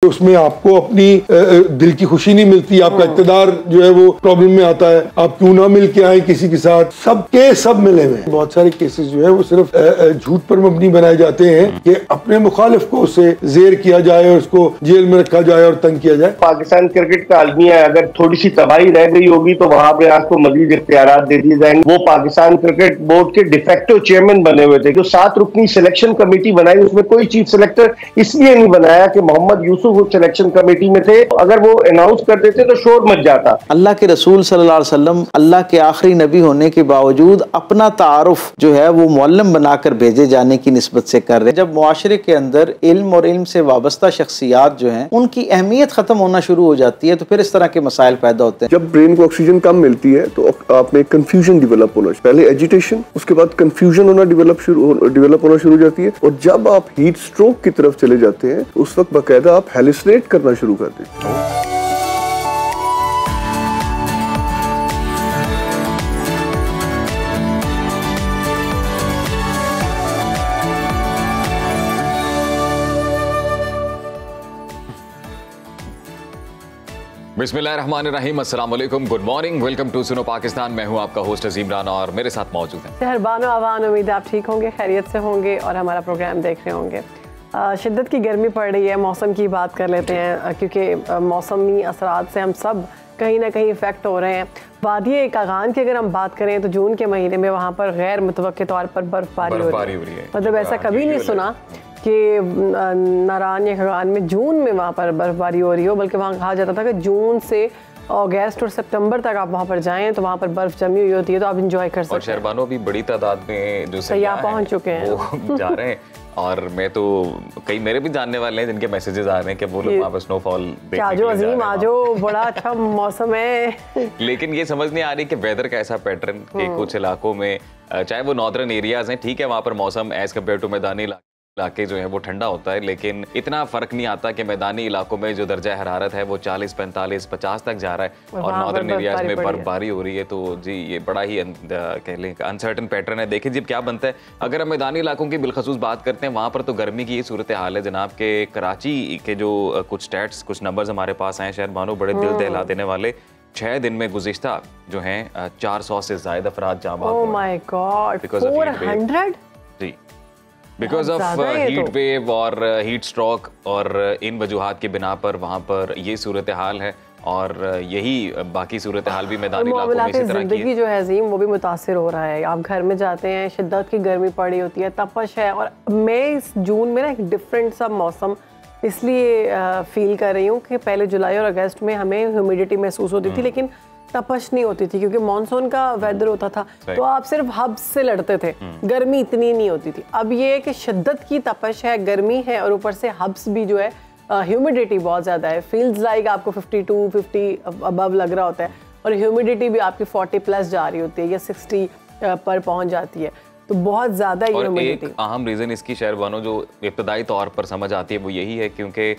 उसमें आपको अपनी दिल की खुशी नहीं मिलती, आपका इक़्तिदार जो है वो प्रॉब्लम में आता है, आप क्यों ना मिल के आए किसी के साथ, सबके सब मिले हुए। बहुत सारे केसेस जो है वो सिर्फ झूठ पर मबनी बनाए जाते हैं कि अपने मुखालिफ को उससे जेर किया जाए और उसको जेल में रखा जाए और तंग किया जाए। पाकिस्तान क्रिकेट का अलमिया अगर थोड़ी सी तबाही रह गई होगी तो वहां पे आपको मजीद इख्तियारात दे दिए जाएंगे। वो पाकिस्तान क्रिकेट बोर्ड के डिफेक्टिव चेयरमैन बने हुए थे। जो 7 रुकनी सिलेक्शन कमेटी बनाई उसमें कोई चीफ सिलेक्टर इसलिए नहीं बनाया कि मोहम्मद यूसुफ उस सिलेक्शन कमेटी में थे। अगर वो अनाउंस कर देते तो शोर मच जाता। अल्लाह के रसूल सल्लल्लाहु अलैहि वसल्लम अल्लाह के आखिरी नबी होने के बावजूद अपना तारुफ जो है वो मुअल्लिम बनाकर भेजे जाने की निस्बत से कर रहे हैं। जब मुआशरे के अंदर इल्म और इल्म से वाबस्ता शख्सियात जो हैं उनकी अहमियत खत्म होना शुरू हो जाती है तो फिर इस तरह के मसाइल पैदा होते हैं। जब ब्रेन को ऑक्सीजन कम मिलती है तो आप में कंफ्यूजन डेवलप होना, पहले एजिटेशन, उसके बाद कंफ्यूजन होना डेवलप होना शुरू हो जाती है। और जब आप हीट स्ट्रोक की तरफ चले जाते हैं तो उस वक्त बाकायदा आप हेलुसिनेट करना शुरू कर देते हैं। बिस्मिल्लाहिर्रहमानिर्रहीम, अस्सलाम वालेकुम, गुड मॉर्निंग, वेलकम टू सुनो पाकिस्तान। मैं हूं आपका होस्ट अजीम राना और मेरे साथ मौजूद हैं शहरबानो आवान। उम्मीद आप ठीक होंगे, खैरियत से होंगे और हमारा प्रोग्राम देख रहे होंगे। शिद्दत की गर्मी पड़ रही है, मौसम की बात कर लेते हैं क्योंकि मौसमी असरात से हम सब कहीं ना कहीं इफ़ेक्ट हो रहे हैं। वादिये कागान की अगर हम बात करें तो जून के महीने में वहाँ पर गैर मुतवक्के तौर पर बर्फबारी हो रही है। मतलब ऐसा कभी नहीं सुना कि नारान या खगान में जून में वहाँ पर बर्फबारी हो रही हो, बल्कि वहाँ कहा जाता था कि जून से अगस्त और सितंबर तक आप वहाँ पर जाएं तो वहाँ पर बर्फ जमी हुई होती है, तो आप इंजॉय कर सकते हैं। और शहरबानो भी बड़ी तादाद में जो सयाह पहुँच चुके हैं वो जा रहे हैं। और मैं तो कई मेरे भी जानने वाले हैं जिनके मैसेजेस आ रहे हैं कि वो लोग वहाँ पर स्नोफॉल देखने आजो अजीम आजो, बड़ा अच्छा मौसम है। लेकिन ये समझ नहीं आ रही कि वेदर का ऐसा पैटर्न कि कुछ इलाकों में, चाहे वो नॉर्दर्न एरियाज हैं, ठीक है वहाँ पर मौसम एज कम्पेयर टू मैदानी इलाके जो है वो ठंडा होता है, लेकिन इतना फर्क नहीं आता कि मैदानी इलाकों में जो दर्जा हरारत है वो 40, 45, 50 तक जा रहा है और नॉर्दर्न एरियाज में बर्फबारी हो रही है। तो जी ये बड़ा ही कह लें अनसर्टन पैटर्न है। देखिए जी क्या बनता है। अगर हम मैदानी इलाकों की बिलखसूस बात करते हैं, वहाँ पर तो गर्मी की ये सूरत हाल है जनाब के कराची के जो कुछ स्टैट्स, कुछ नंबर्स हमारे पास आए शहरबानो, बड़े दिल दहला देने वाले। 6 दिन में गुज़िश्ता जो हैं 400 से ज़ायद अफराद जाँ बाग। Oh my god, 400? जी, बिकॉज ऑफ हीट वेव और हीट स्ट्रोक और इन वजूहात की बिना पर वहाँ पर ये सूरत हाल है। और यही बाकी सूरत हाल भी मैदानी इलाकों में इसी तरह की है। जो है अजीम वो भी मुतासिर हो रहा है। आप घर में जाते हैं, शिद्दत की गर्मी पड़ी होती है, तपश है। और मैं इस जून में ना एक डिफरेंट सा मौसम इसलिए फील कर रही हूँ कि पहले जुलाई और अगस्त में हमें ह्यूमिडिटी महसूस होती थी लेकिन तपश नहीं होती थी क्योंकि मानसून का वेदर होता था, तो आप सिर्फ हब्स से लड़ते थे, गर्मी इतनी नहीं होती थी। अब ये है कि शिद्दत की तपश है, गर्मी है और ऊपर से हब्स भी जो है, ह्यूमिडिटी बहुत ज़्यादा है। फील्स लाइक आपको 52, 50 अबव लग रहा होता है और ह्यूमिडिटी भी आपकी 40 प्लस जा रही होती है या 60 पर पहुंच जाती है, तो बहुत ज़्यादा ह्यूमिडिटी। एक अहम रीज़न इसकी शहरबानो जो इब्तदाई तौर पर समझ आती है वो यही है क्योंकि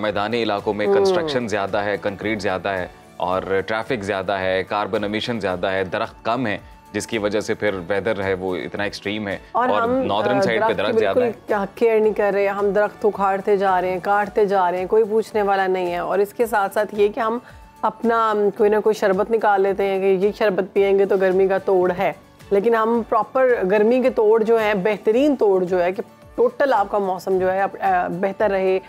मैदानी इलाकों में कंस्ट्रक्शन ज़्यादा है, कंक्रीट ज़्यादा है और ट्रैफिक ज़्यादा है, कार्बन एमिशन ज़्यादा है, दरख्त कम है, जिसकी वजह से फिर वेदर है वो इतना एक्सट्रीम है। और नॉर्दर्न साइड पे दरख्त ज़्यादा है, केयर नहीं कर रहे, हम दरख्त उखाड़ते जा रहे हैं, काटते जा रहे हैं, कोई पूछने वाला नहीं है। और इसके साथ साथ ये कि हम अपना कोई ना कोई शरबत निकाल लेते हैं कि ये शरबत पियेंगे तो गर्मी का तोड़ है, लेकिन हम प्रॉपर गर्मी के तोड़ जो है, बेहतरीन तोड़ जो है कि टोटल आपका मौसम जो है बेहतर रहे,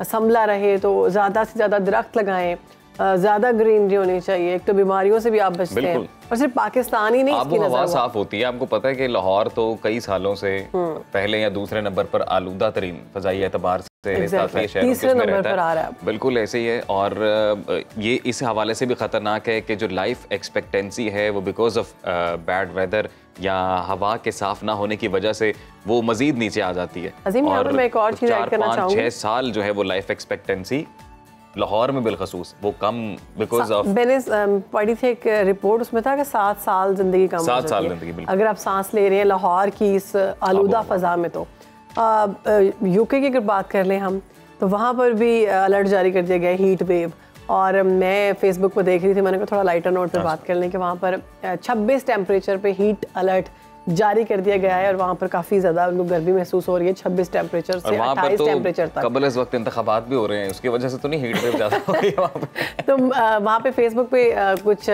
संभला रहे, तो ज़्यादा से ज़्यादा दरख्त लगाएं, ज़्यादा ग्रीनरी होनी चाहिए। एक तो बीमारियों से भी आप बचते हैं और सिर्फ पाकिस्तान ही नहीं, इसकी हवा साफ होती है। आपको पता है कि लाहौर तो कई सालों से पहले या दूसरे नंबर पर आलूदा तरीन फजाई एतबार से तीसरे नंबर पर आ रहा है। बिल्कुल ऐसे ही है। और ये इस हवाले से भी ख़तरनाक है कि जो लाइफ एक्सपेक्टेंसी है वो बिकॉज ऑफ बैड वेदर या हवा के साफ ना होने की वजह से वो मजीद नीचे आ जाती है। और मैं एक और चीज़ ऐड करना चाहूँगी, 4-5-6 साल जो है वो लाइफ एक्सपेक्टेंसी लाहौर में बिलखसूस वो कम बिकॉज ऑफ, मैंने पढ़ी थी एक रिपोर्ट, उसमें था कि 7 साल जिंदगी कम 7 साल जिंदगी अगर आप सांस ले रहे हैं लाहौर की इस आलूदा फ़ज़ा में। तो यूके की अगर बात कर लें हम, तो वहाँ पर भी अलर्ट जारी कर दिया गया हीट वेव। और मैं फेसबुक पर देख रही थी, मैंने कहा थोड़ा लाइटर नोट पर बात कर लें कि वहाँ पर 26 टेम्परेचर पे हीट अलर्ट जारी कर दिया गया है और वहाँ पर काफ़ी ज़्यादा उनको गर्मी महसूस हो रही है, 26 टेम्परेचर से 28 टेम्परेचर तक। कबल इस वक्त इंतखाबात भी हो रहे हैं, उसकी वजह से तो नहीं हीट वेव ज़्यादा हो रही है वहाँ पे? तो वहाँ पे फेसबुक पे कुछ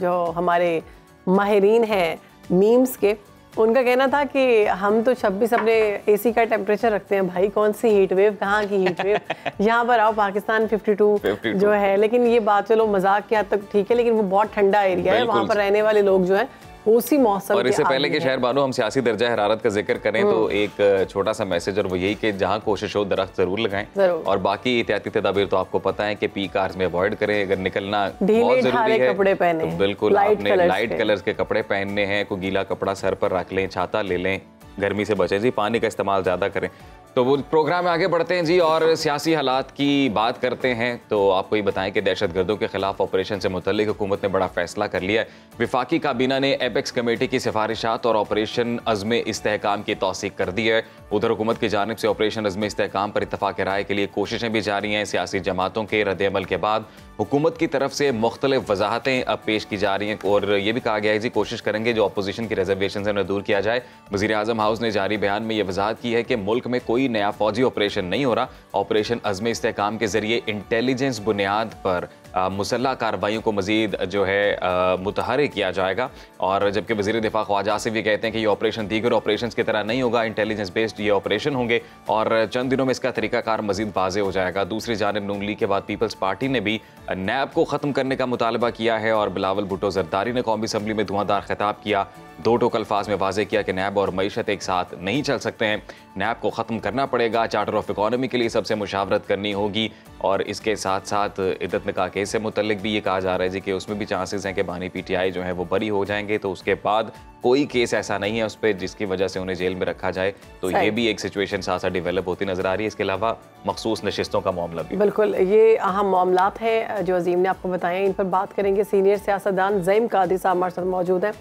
जो हमारे माहिरीन हैं मीम्स के, उनका कहना था कि हम तो 26 अपने एसी का टेम्परेचर रखते हैं भाई, कौन सी हीट वेव, कहाँ की हीट वेव, यहाँ पर आओ पाकिस्तान 52 जो है। लेकिन ये बात चलो मजाक की हद तक ठीक है, लेकिन वो बहुत ठंडा एरिया है, वहाँ पर रहने वाले लोग जो है उसी मौसम और इससे पहले के शहर बानो हम सियासी दर्जा हरारत का जिक्र करें तो एक छोटा सा मैसेज, और वो यही कि जहाँ कोशिश हो दरख्त जरूर लगाएं, और बाकी एहतियाती तदाबीर तो आपको पता है कि पीक आवर्स में अवॉइड करें। अगर निकलना बहुत जरूरी है कपड़े पहने, तो बिल्कुल आपने लाइट कलर्स के कपड़े पहनने हैं, कोई गीला कपड़ा सर पर रख लें, छाता ले लें, गर्मी से बचें जी, पानी का इस्तेमाल ज़्यादा करें। तो वो प्रोग्राम में आगे बढ़ते हैं जी और सियासी हालात की बात करते हैं। तो आपको ये बताएं कि दहशतगर्दों के खिलाफ ऑपरेशन से मुतल्लिक हुकूमत ने बड़ा फैसला कर लिया है। विफाकी काबीना ने एपेक्स कमेटी की सिफारिशात और ऑपरेशन अज़्म इस्तेहकाम की तौसीक कर दी है। उधर हुकूमत की जानिब से ऑपरेशन अज़्म इस्तेहकाम पर इत्तफाक राय के लिए कोशिशें भी जारी हैं। सियासी जमातों के रद्द-ए-अमल के बाद हुकूमत की तरफ से मुख्तलिफ वजाहतें अब पेश की जा रही हैं और ये भी कहा गया है जी कोशिश करेंगे जो अपोजिशन की रिजर्वेशन है उन्हें दूर किया जाए। वज़ीर आज़म हाउस ने जारी बयान में यह वजाहत की है कि मुल्क में कोई नया फौजी ऑपरेशन नहीं हो रहा। ऑपरेशन अज़्म इस्तेहकाम के जरिए इंटेलिजेंस बुनियाद पर मुसल्लह कार्रवाइयों को मजीद जो है मुतहर्रिक किया जाएगा। और जबकि वज़ीर दिफा ख्वाजा आसिफ भी कहते हैं कि ये ऑपरेशन दीगर ऑपरेशन की तरह नहीं होगा, इंटेलिजेंस बेस्ड ये ऑपरेशन होंगे और चंद दिनों में इसका तरीकाकार मजीद वाज़ेह हो जाएगा। दूसरी जानिब नून लीग के बाद पीपल्स पार्टी ने भी नैब को ख़त्म करने का मुतालबा किया है और बिलावल भुट्टो जरदारी ने कौमी असम्बली में धुआंधार खिताब किया। दो टोक अल्फाज में वाज़ेह किया कि नैब और मईशत एक साथ नहीं चल सकते हैं, नैब को ख़त्म करना पड़ेगा, चार्टर ऑफ इकॉनमी के लिए सबसे मुशावरत करनी होगी। और इसके साथ साथ इद्दत निकाह केस से मुतल्लिक भी ये कहा जा रहा है जी कि उसमें भी चांसेस हैं कि बानी पीटीआई जो है वो बरी हो जाएंगे। तो उसके बाद कोई केस ऐसा नहीं है उस पर जिसकी वजह से उन्हें जेल में रखा जाए। तो ये भी एक सिचुएशन साथ साथ डिवेलप होती नजर आ रही है। इसके अलावा मखसूस नशिस्तों का मामला भी, बिल्कुल ये अहम मामलात हैं जो अजीम ने आपको बताए, इन पर बात करेंगे। सीनियर सियासतदान ज़ईम कादरी साहब हमारे साथ मौजूद हैं,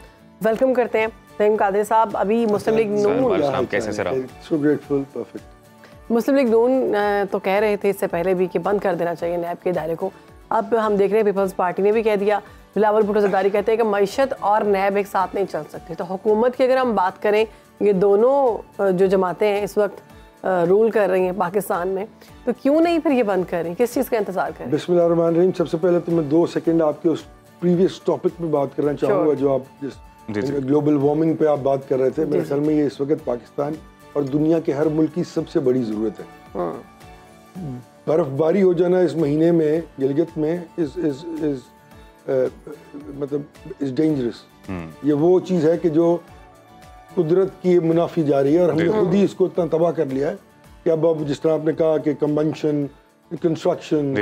वेलकम करते हैं ज़ईम कादरी साहब। अभी मुस्लिम लीग नून कैसे सर? मुस्लिम लीग नून तो कह रहे थे इससे पहले भी कि बंद कर देना चाहिए नैब के दायरे को, अब हम देख रहे हैं पीपल्स पार्टी ने भी कह दिया। बिलावल भुट्टो जरदारी कहते हैं कि मईशत और नैब एक साथ नहीं चल सकते। तो हुकूमत की अगर हम बात करें, ये दोनों जो जमातें हैं इस वक्त रूल कर रही हैं पाकिस्तान में, तो क्यों नहीं फिर ये बंद कर रही, किस चीज़ का इंतजार करें? बिस्मिल्लाहिर्रहमानिर्रहीम। सबसे पहले तो मैं 2 सेकंड आपके उस प्रीवियस टॉपिक पे बात करना चाहूँगा जो आप जिस ग्लोबल वार्मिंग पे आप बात कर रहे थे। मेरे ख्याल में ये इस वक्त पाकिस्तान और दुनिया के हर मुल्क की सबसे बड़ी ज़रूरत है। बर्फबारी हो जाना इस महीने में गिलगित में इज डेंजरस। ये वो चीज़ है कि जो कुदरत की मुनाफी जा रही है और हमने खुद ही इसको इतना तबाह कर लिया है कि अब जिस तरह आपने कहा कि कंबंशन, कंस्ट्रक्शन,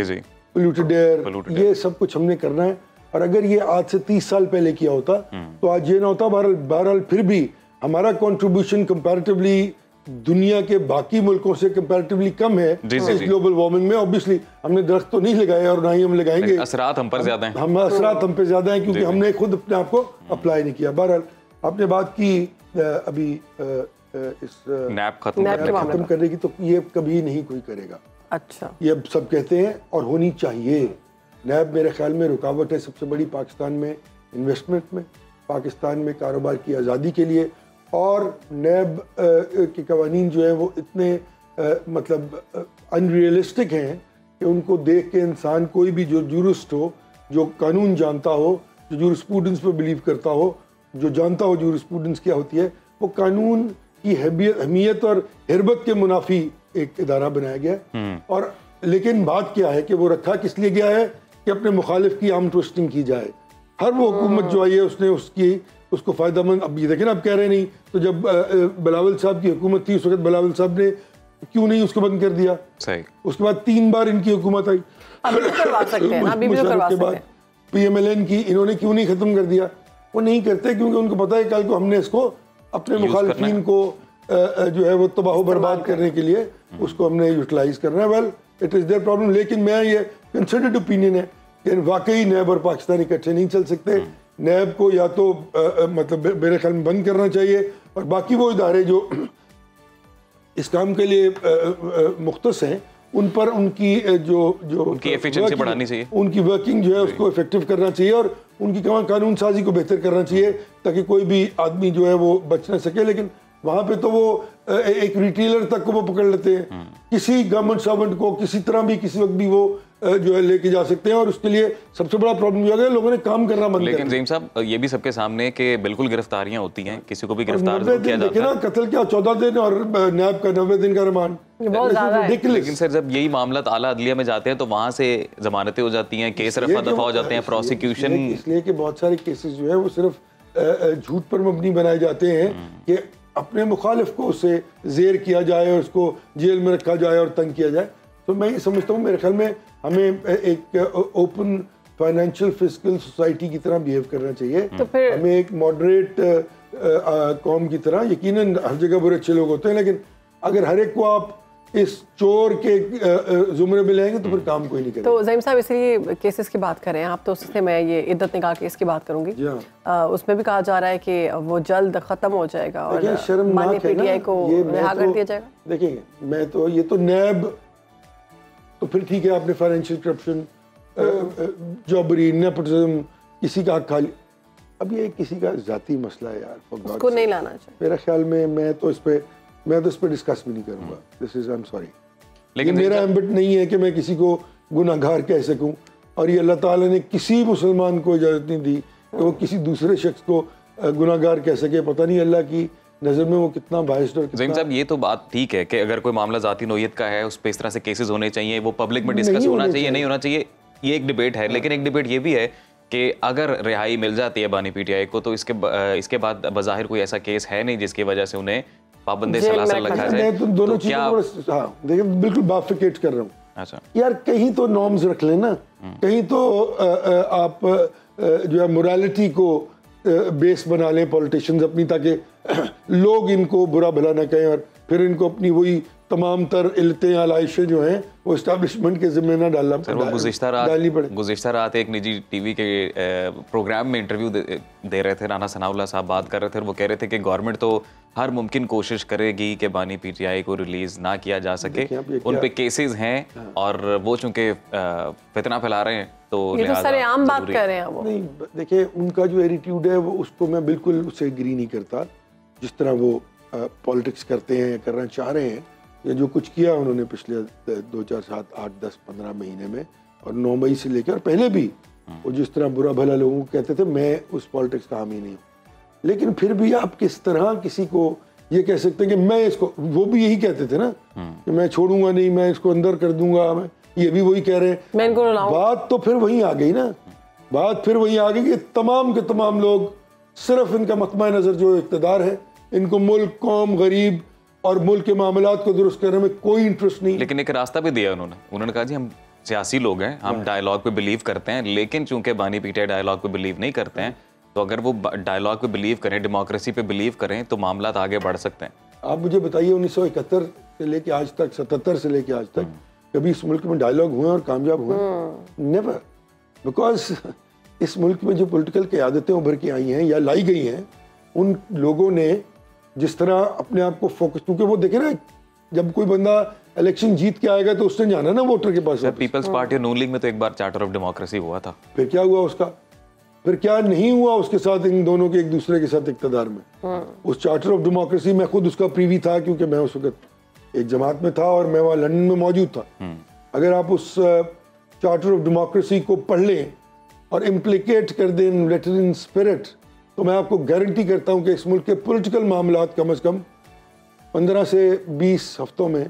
पोल्यूटेड एयर, ये सब कुछ हमने करना है। और अगर ये आज से 30 साल पहले किया होता तो आज ये ना होता। बहरहाल फिर भी हमारा कंट्रीब्यूशन कंपैरेटिवली दुनिया के बाकी मुल्कों से कंपैरेटिवली कम है इस ग्लोबल वार्मिंग में। ऑब्वियसली हमने दरख्त तो नहीं लगाए और ना ही हम लगाएंगे, असरात हम पर ज्यादा हैं, असरात हम पे ज्यादा हैं क्योंकि हमने खुद अपने आप को अप्लाई नहीं किया। बहरहाल आपने बात की अभी इस नैब खत्म करने की, तो ये कभी नहीं कोई करेगा। अच्छा, ये अब सब कहते हैं और होनी चाहिए। नैब मेरे ख्याल में रुकावट है सबसे बड़ी पाकिस्तान में इन्वेस्टमेंट में, पाकिस्तान में कारोबार की आज़ादी के लिए। और नैब के कवानीन जो है वो इतने मतलब अनरियलिस्टिक हैं कि उनको देख के इंसान, कोई भी जो जूरिस्ट हो, जो कानून जानता हो, जो जूरिस्प्रूडेंस पे बिलीव करता हो, जो जानता हो जूरिस्प्रूडेंस क्या होती है, वो कानून की अहमियत और हिरबत के मुनाफी एक इदारा बनाया गया। और लेकिन बात क्या है कि वो रखा किस लिए गया है कि अपने मुखालिफ की आर्म ट्विस्टिंग की जाए। हर वो हुकूमत जो आई है उसने उसको फ़ायदेमंद, अब ये देखें ना, अब कह रहे नहीं, तो जब बिलावल साहब की हुकूमत थी उस वक्त बिलावल साहब ने क्यों नहीं उसको बंद कर दिया? सही। उसके बाद 3 बार इनकी हुकूमत आई, के बाद PMLN की इन्होंने क्यों नहीं ख़त्म कर दिया? वो नहीं करते क्योंकि उनको पता है कल को हमने इसको अपने मुखालिफिन को जो है वो तबाह बर्बाद करने के लिए उसको हमने यूटिलाइज करना है। Well, it is their problem. लेकिन मैं ये कंसिडर्ड ओपिनियन है कि वाकई नैब और पाकिस्तान इकट्ठे नहीं चल सकते। नैब को या तो मतलब मेरे ख्याल में बंद करना चाहिए और बाकी वो इदारे जो इस काम के लिए मुख्तस हैं उन पर उनकी जो उनकी एफिशिएंसी बढ़ानी चाहिए, उनकी वर्किंग जो है उसको इफेक्टिव करना चाहिए और उनकी कानून साजी को बेहतर करना चाहिए ताकि कोई भी आदमी जो है वो बच ना सके। लेकिन वहां पे तो वो एक रिटेलर तक को वो पकड़ लेते हैं, किसी गवर्नमेंट सर्वेंट को किसी तरह भी किसी वक्त भी वो जो है लेके जा सकते हैं और उसके लिए सबसे बड़ा प्रॉब्लम जो है लोगों ने काम करना बंद कर दिया। लेकिन ज़ईम साहब ये भी सबके सामने कि बिल्कुल गिरफ्तारियां होती हैं, किसी को भी गिरफ्तार किया जाता है। कत्ल क्या 14 दिन और नैब का 90 दिन का रिमांड, बहुत ज्यादा है। लेकिन सर जब यही मामला आला अदलिया में जाते हैं तो वहां से जमानतें हो जाती हैं, केस रफा दफा हो जाते हैं, प्रोसिक्यूशन। इसलिए कि बहुत सारे केसेस जो है वो सिर्फ झूठ पर मबनी बनाए जाते हैं कि अपने मुखालिफ को उससे जेर किया जाए और उसको जेल में रखा जाए और तंग किया जाए। तो मैं ये समझता हूँ, मेरे ख्याल में हमें एक ओपन फाइनेंशियल फिस्कल सोसाइटी की तरह बिहेव करना चाहिए। तो फिर हमें एक मॉडरेट कौम की तरह, यकीनन हर जगह बुरे अच्छे लोग होते हैं, लेकिन अगर हर एक को आप इस चोर के जुमरे में लेंगे तो फिर काम कोई नहीं करेगा। तो ज़ईम साहब इसलिए केसेस की बात करें आप, तो उससे मैं ये इद्दत निकाह केस की बात करूंगी। उसमें भी कहा जा रहा है कि वो जल्द खत्म हो जाएगा और शर्मनाक है PTI को रिहा कर दिया जाएगा। देखिए मैं तो ये तो नैब तो फिर ठीक है, आपने फाइनेंशियल करप्शन, जॉबरी, नेपोटिज्म, किसी का हक खा लिया, अब ये किसी का जाती मसला है यार, उसको नहीं लाना चाहिए मेरा ख्याल में। मैं तो इस पे डिस्कस भी नहीं करूंगा। This is I am sorry, लेकिन मेरा एम्बिट नहीं है कि मैं किसी को गुनाहगार कह सकूं, और ये अल्लाह ताला ने किसी मुसलमान को इजाज़त नहीं दी कि वो किसी दूसरे शख्स को गुनाहगार कह सके। पता नहीं अल्लाह की नजर में वो कितना बाइस्ड और ज़ईम साहब ये तो बात ठीक है कि अगर कोई मामला जाती नौयत का है उस पर इस तरह से केसेस होने चाहिए, वो पब्लिक में डिस्कस होना चाहिए, नहीं होना चाहिए, ये एक डिबेट है। लेकिन एक डिबेट ये भी है कि अगर रिहाई मिल जाती है बानी PTI को तो इसके बाद बज़ाहिर कोई ऐसा केस है नहीं जिसकी वजह से उन्हें पाबंदी सलासल रखा जाए। तो दोनों चीजों, हाँ देखिए बिल्कुल बाफिकेट कर रहा हूँ। अच्छा यार कहीं तो नॉर्म्स रख लेना, कहीं तो आप जो है मोरालिटी को बेस बना लें पॉलिटिशियंस अपनी, ताकि लोग इनको बुरा भला ना कहें और फिर इनको अपनी वही तमाम तर इल्लतें आलाइशें जो हैं वो इस्टेब्लिशमेंट के जिम्मे ना डालना डालनी पड़े। गुज़िश्ता रात एक निजी टीवी के प्रोग्राम में इंटरव्यू दे रहे थे, राना सनाउल्लाह साहब बात कर रहे थे और वो कह रहे थे कि गवर्नमेंट तो हर मुमकिन कोशिश करेगी कि बानी PTI को रिलीज ना किया जा सके, उन पे केसेस हैं और वो चूंकि फितना फैला रहे हैं तो सरेआम बात कर रहे हैं वो। नहीं देखिए उनका जो एटीट्यूड है वो उसको मैं बिल्कुल उससे एग्री नहीं करता। जिस तरह वो पॉलिटिक्स करते हैं, करना चाह रहे हैं, या जो कुछ किया उन्होंने पिछले 2, 4, 7, 8, 10, 15 महीने में और 9 मई से लेकर और पहले भी वो जिस तरह बुरा भला लोगों को कहते थे, मैं उस पॉलिटिक्स का हामी नहीं हूँ। लेकिन फिर भी आप किस तरह किसी को ये कह सकते हैं कि मैं इसको, वो भी यही कहते थे ना कि मैं छोड़ूंगा नहीं, मैं इसको अंदर कर दूंगा, मैं ये भी वही कह रहे हैं। मैं इनको बात तो फिर वही आ गई ना, बात फिर वही आ गई कि तमाम के तमाम लोग सिर्फ इनका मतमा नजर जो इक़्तिदार है, इनको मुल्क, कौम, गरीब और मुल्क के मामलात को दुरुस्त करने में कोई इंटरेस्ट नहीं। लेकिन एक रास्ता भी दिया उन्होंने कहा जी हम सियासी लोग हैं, हम डायलॉग पे बिलीव करते हैं, लेकिन चूंकि बानी PTI डायलॉग पे बिलीव नहीं करते हैं तो अगर वो डायलॉग पे बिलीव करें, डेमोक्रेसी पे बिलीव करें तो मामला आगे बढ़ सकते हैं। आप मुझे बताइए 1971 से लेके आज तक, 77 से लेके आज तक कभी इस मुल्क में डायलॉग हुए और कामयाब हुए? नेवर। बिकॉज इस मुल्क में जो पॉलिटिकल क़यादतें उभर के आई हैं या लाई गई हैं, उन लोगों ने जिस तरह अपने आप को फोकस, क्योंकि वो देखे ना जब कोई बंदा इलेक्शन जीत के आएगा तो उसने जाना ना वोटर के पास। पीपल्स पार्टी नून लीग में तो एक बार चार्टर ऑफ डेमोक्रेसी हुआ था, फिर क्या हुआ उसका, फिर क्या नहीं हुआ उसके साथ, इन दोनों के एक दूसरे के साथ इक़्तिदार में। उस चार्टर ऑफ डेमोक्रेसी में खुद उसका प्रीवी था क्योंकि मैं उस वक्त एक जमात में था और मैं वहाँ लंदन में मौजूद था। अगर आप उस चार्टर ऑफ डेमोक्रेसी को पढ़ लें और इम्प्लीकेट कर दें लेटर इन स्पिरिट, तो मैं आपको गारंटी करता हूं कि इस मुल्क के पॉलिटिकल मामलात कम से कम 15 से 20 हफ्तों में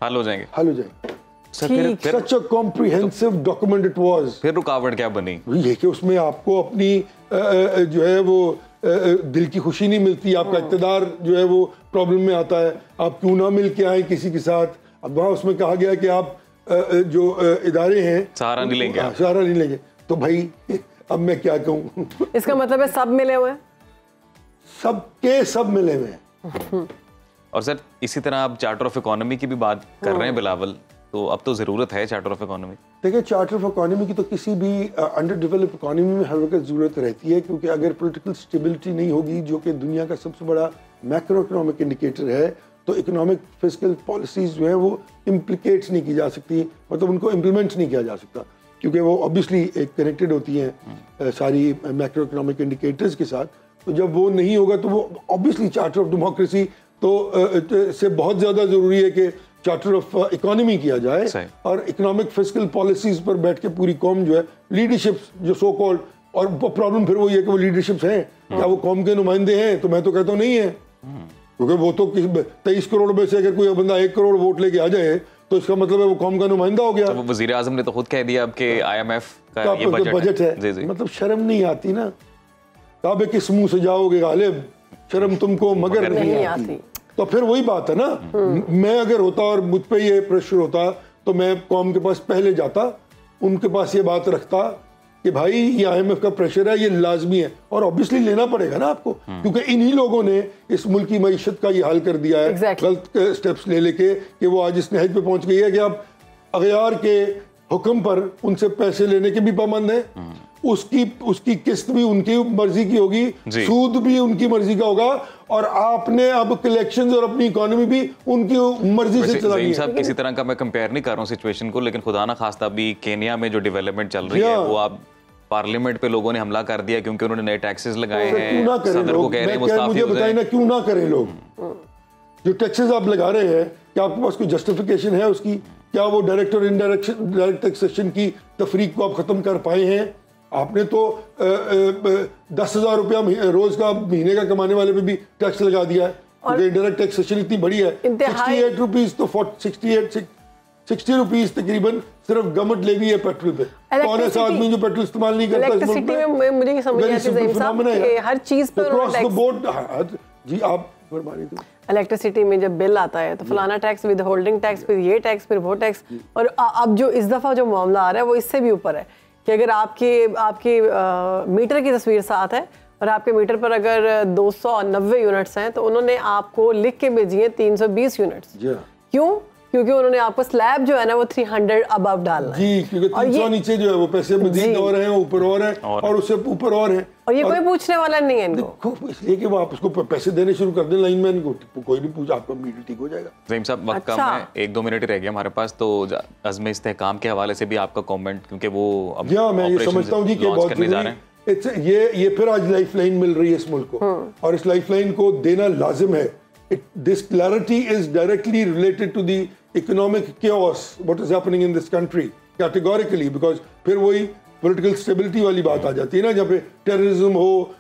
हल हो जाएंगे। Such a comprehensive document it was। फिर रुकावट क्या बनी? ये कि उसमें आपको अपनी जो है वो दिल की खुशी नहीं मिलती, आपका इक़्तिदार जो है वो प्रॉब्लम में आता है, आप क्यों ना मिल के आए किसी के साथ। अब वहाँ उसमें कहा गया कि आप जो इदारे हैं सहारा नहीं लेंगे, सहारा नहीं लेंगे। तो भाई अब मैं क्या कहूँ? इसका मतलब है सब मिले हुए, सब मिले हुए हैं। और सर इसी तरह आप चार्टर ऑफ इकोनॉमी की भी बात कर रहे हैं बिलावल, तो अब तो ज़रूरत है चार्टर ऑफ इकोनॉमी। देखिए चार्टर ऑफ इकोनॉमी की तो किसी भी अंडर डेवलप्ड इकोनॉमी में हर वक्त ज़रूरत रहती है, क्योंकि अगर पॉलिटिकल स्टेबिलिटी नहीं होगी, जो कि दुनिया का सबसे बड़ा मैक्रो इकोनॉमिक इंडिकेटर है, तो इकोनॉमिक फिस्कल पॉलिसीज जो है वो इम्प्लीकेट्स नहीं की जा सकती, मतलब उनको इम्प्लीमेंट नहीं किया जा सकता, क्योंकि वो ऑब्वियसली एक कनेक्टेड होती हैं सारी मैक्रो इकोनॉमिक इंडिकेटर्स के साथ। तो जब वो नहीं होगा तो वो ऑब्वियसली चार्टर ऑफ डेमोक्रेसी तो से बहुत ज़्यादा ज़रूरी है कि चार्टर ऑफ इकोनॉमी किया जाए और इकोनॉमिक फिस्कल पॉलिसीज पर बैठ के पूरी कौम जो है लीडरशिप जो सो कॉल्ड, और प्रॉब्लम फिर वही है कि वो लीडरशिप्स हैं, क्या वो कौम के नुमाइंदे हैं? तो मैं तो कहता हूँ नहीं है, क्योंकि वो तो 23 करोड़ में से अगर कोई बंदा 1 करोड़ वोट लेके आ जाए तो इसका मतलब है वो कौम का नुमाइंदा हो गया। तो वज़ीर आज़म ने तो खुद कह दिया अब कि IMF का ये बजट है। जी जी। मतलब शर्म नहीं आती ना, काबे किस मुंह से जाओगे गालिब, शर्म तुमको मगर नहीं आती। तो फिर वही बात है ना, मैं अगर होता और मुझ पे ये प्रेशर होता तो मैं कौम के पास पहले जाता, उनके पास ये बात रखता कि भाई ये IMF का प्रेशर है, ये लाजमी है, और ऑब्वियसली लेना पड़ेगा ना आपको, क्योंकि इन्हीं लोगों ने इस मुल्क की मईशत का ये हाल कर दिया है गलत स्टेप्स ले लेके कि वो आज इस नहज पे पहुंच गई है कि आप अगयार के हुक्म पर उनसे पैसे लेने के भी पाबंद हैं, उसकी किस्त भी उनकी मर्जी की होगी, सूद भी उनकी मर्जी का होगा, और आपने अब कलेक्शंस और अपनी इकोनॉमी भी उनकी मर्जी से चलानी है। साहब किसी तरह का मैं कंपेयर नहीं कर रहा हूँ सिचुएशन को, लेकिन खुदा ना खास्ता अभी केन्या में जो डेवलपमेंट चल रही है वो आप पार्लियामेंट पे लोगों ने हमला कर दिया क्योंकि उन्होंने नए टैक्सेस लगाए हैं, सदर को कह रहे हैं मुस्ताफी हो जाए। क्यों ना करें लोग? जो टैक्सेस आप लगा रहे हैं, क्या आपके पास कोई जस्टिफिकेशन है उसकी? क्या वो डायरेक्ट और इनडायरेक्ट टैक्सेशन की तफरीक को आप खत्म कर पाए हैं? आपने तो 10,000 रुपया रोज का महीने का कमाने वाले पे भी टैक्स लगा दिया है, क्योंकि इनडायरेक्ट टैक्सेशन इतनी बड़ी है। 68 रुपीज तो 60 रुपीज तकरीबन सिर्फ गवर्नमेंट लेवी है पेट्रोल पे। कौन ऐसा आदमी जो पेट्रोल इस्तेमाल नहीं करता इस मुल्क में? मुझे ये समझ नहीं आती हर चीज पर अक्रॉस द बोर्ड। जी आप फरमाइए। इलेक्ट्रिसिटी में जब बिल आता है तो फलाना टैक्स, विद होल्डिंग टैक्स, फिर ये टैक्स, फिर वो टैक्स, और अब जो इस दफा जो मामला आ रहा है वो इससे भी ऊपर है कि अगर आपके मीटर की तस्वीर साथ है और आपके मीटर पर अगर 290 यूनिट्स हैं तो उन्होंने आपको लिख के भेजी है 320 यूनिट्स। क्यों? क्योंकि उन्होंने आपको स्लैब जो है ना वो 300 अबव डालना है जी, क्योंकि 300 नीचे जो है वो पैसे मजीद और हैं, ऊपर और हैं, और उससे ऊपर और हैं, और ये कोई पूछने वाला नहीं है इनको, इसलिए कि वो आप उसको पैसे देने शुरू कर दें लाइनमैन को, कोई नहीं पूछा, आपका मीटर ठीक हो जाएगा। ज़हीम साहब वक्त कम है, 1-2 मिनट ही रह गया हमारे पास, तो अज़्म इस्तेहकाम के हवाले से भी आपका कमेंट, क्योंकि वो अब मैं ये समझता हूँ जी कि बहुत जरूरी ये फिर आज लाइफ लाइन मिल रही है इस मुल्क को, और इस लाइफ लाइन को देना लाजिम है। This clarity is directly related to the economic chaos what is happening in this country categorically, because फिर वही political stability वाली बात आ जाती है ना, जहाँ पे टेररिज्म हो,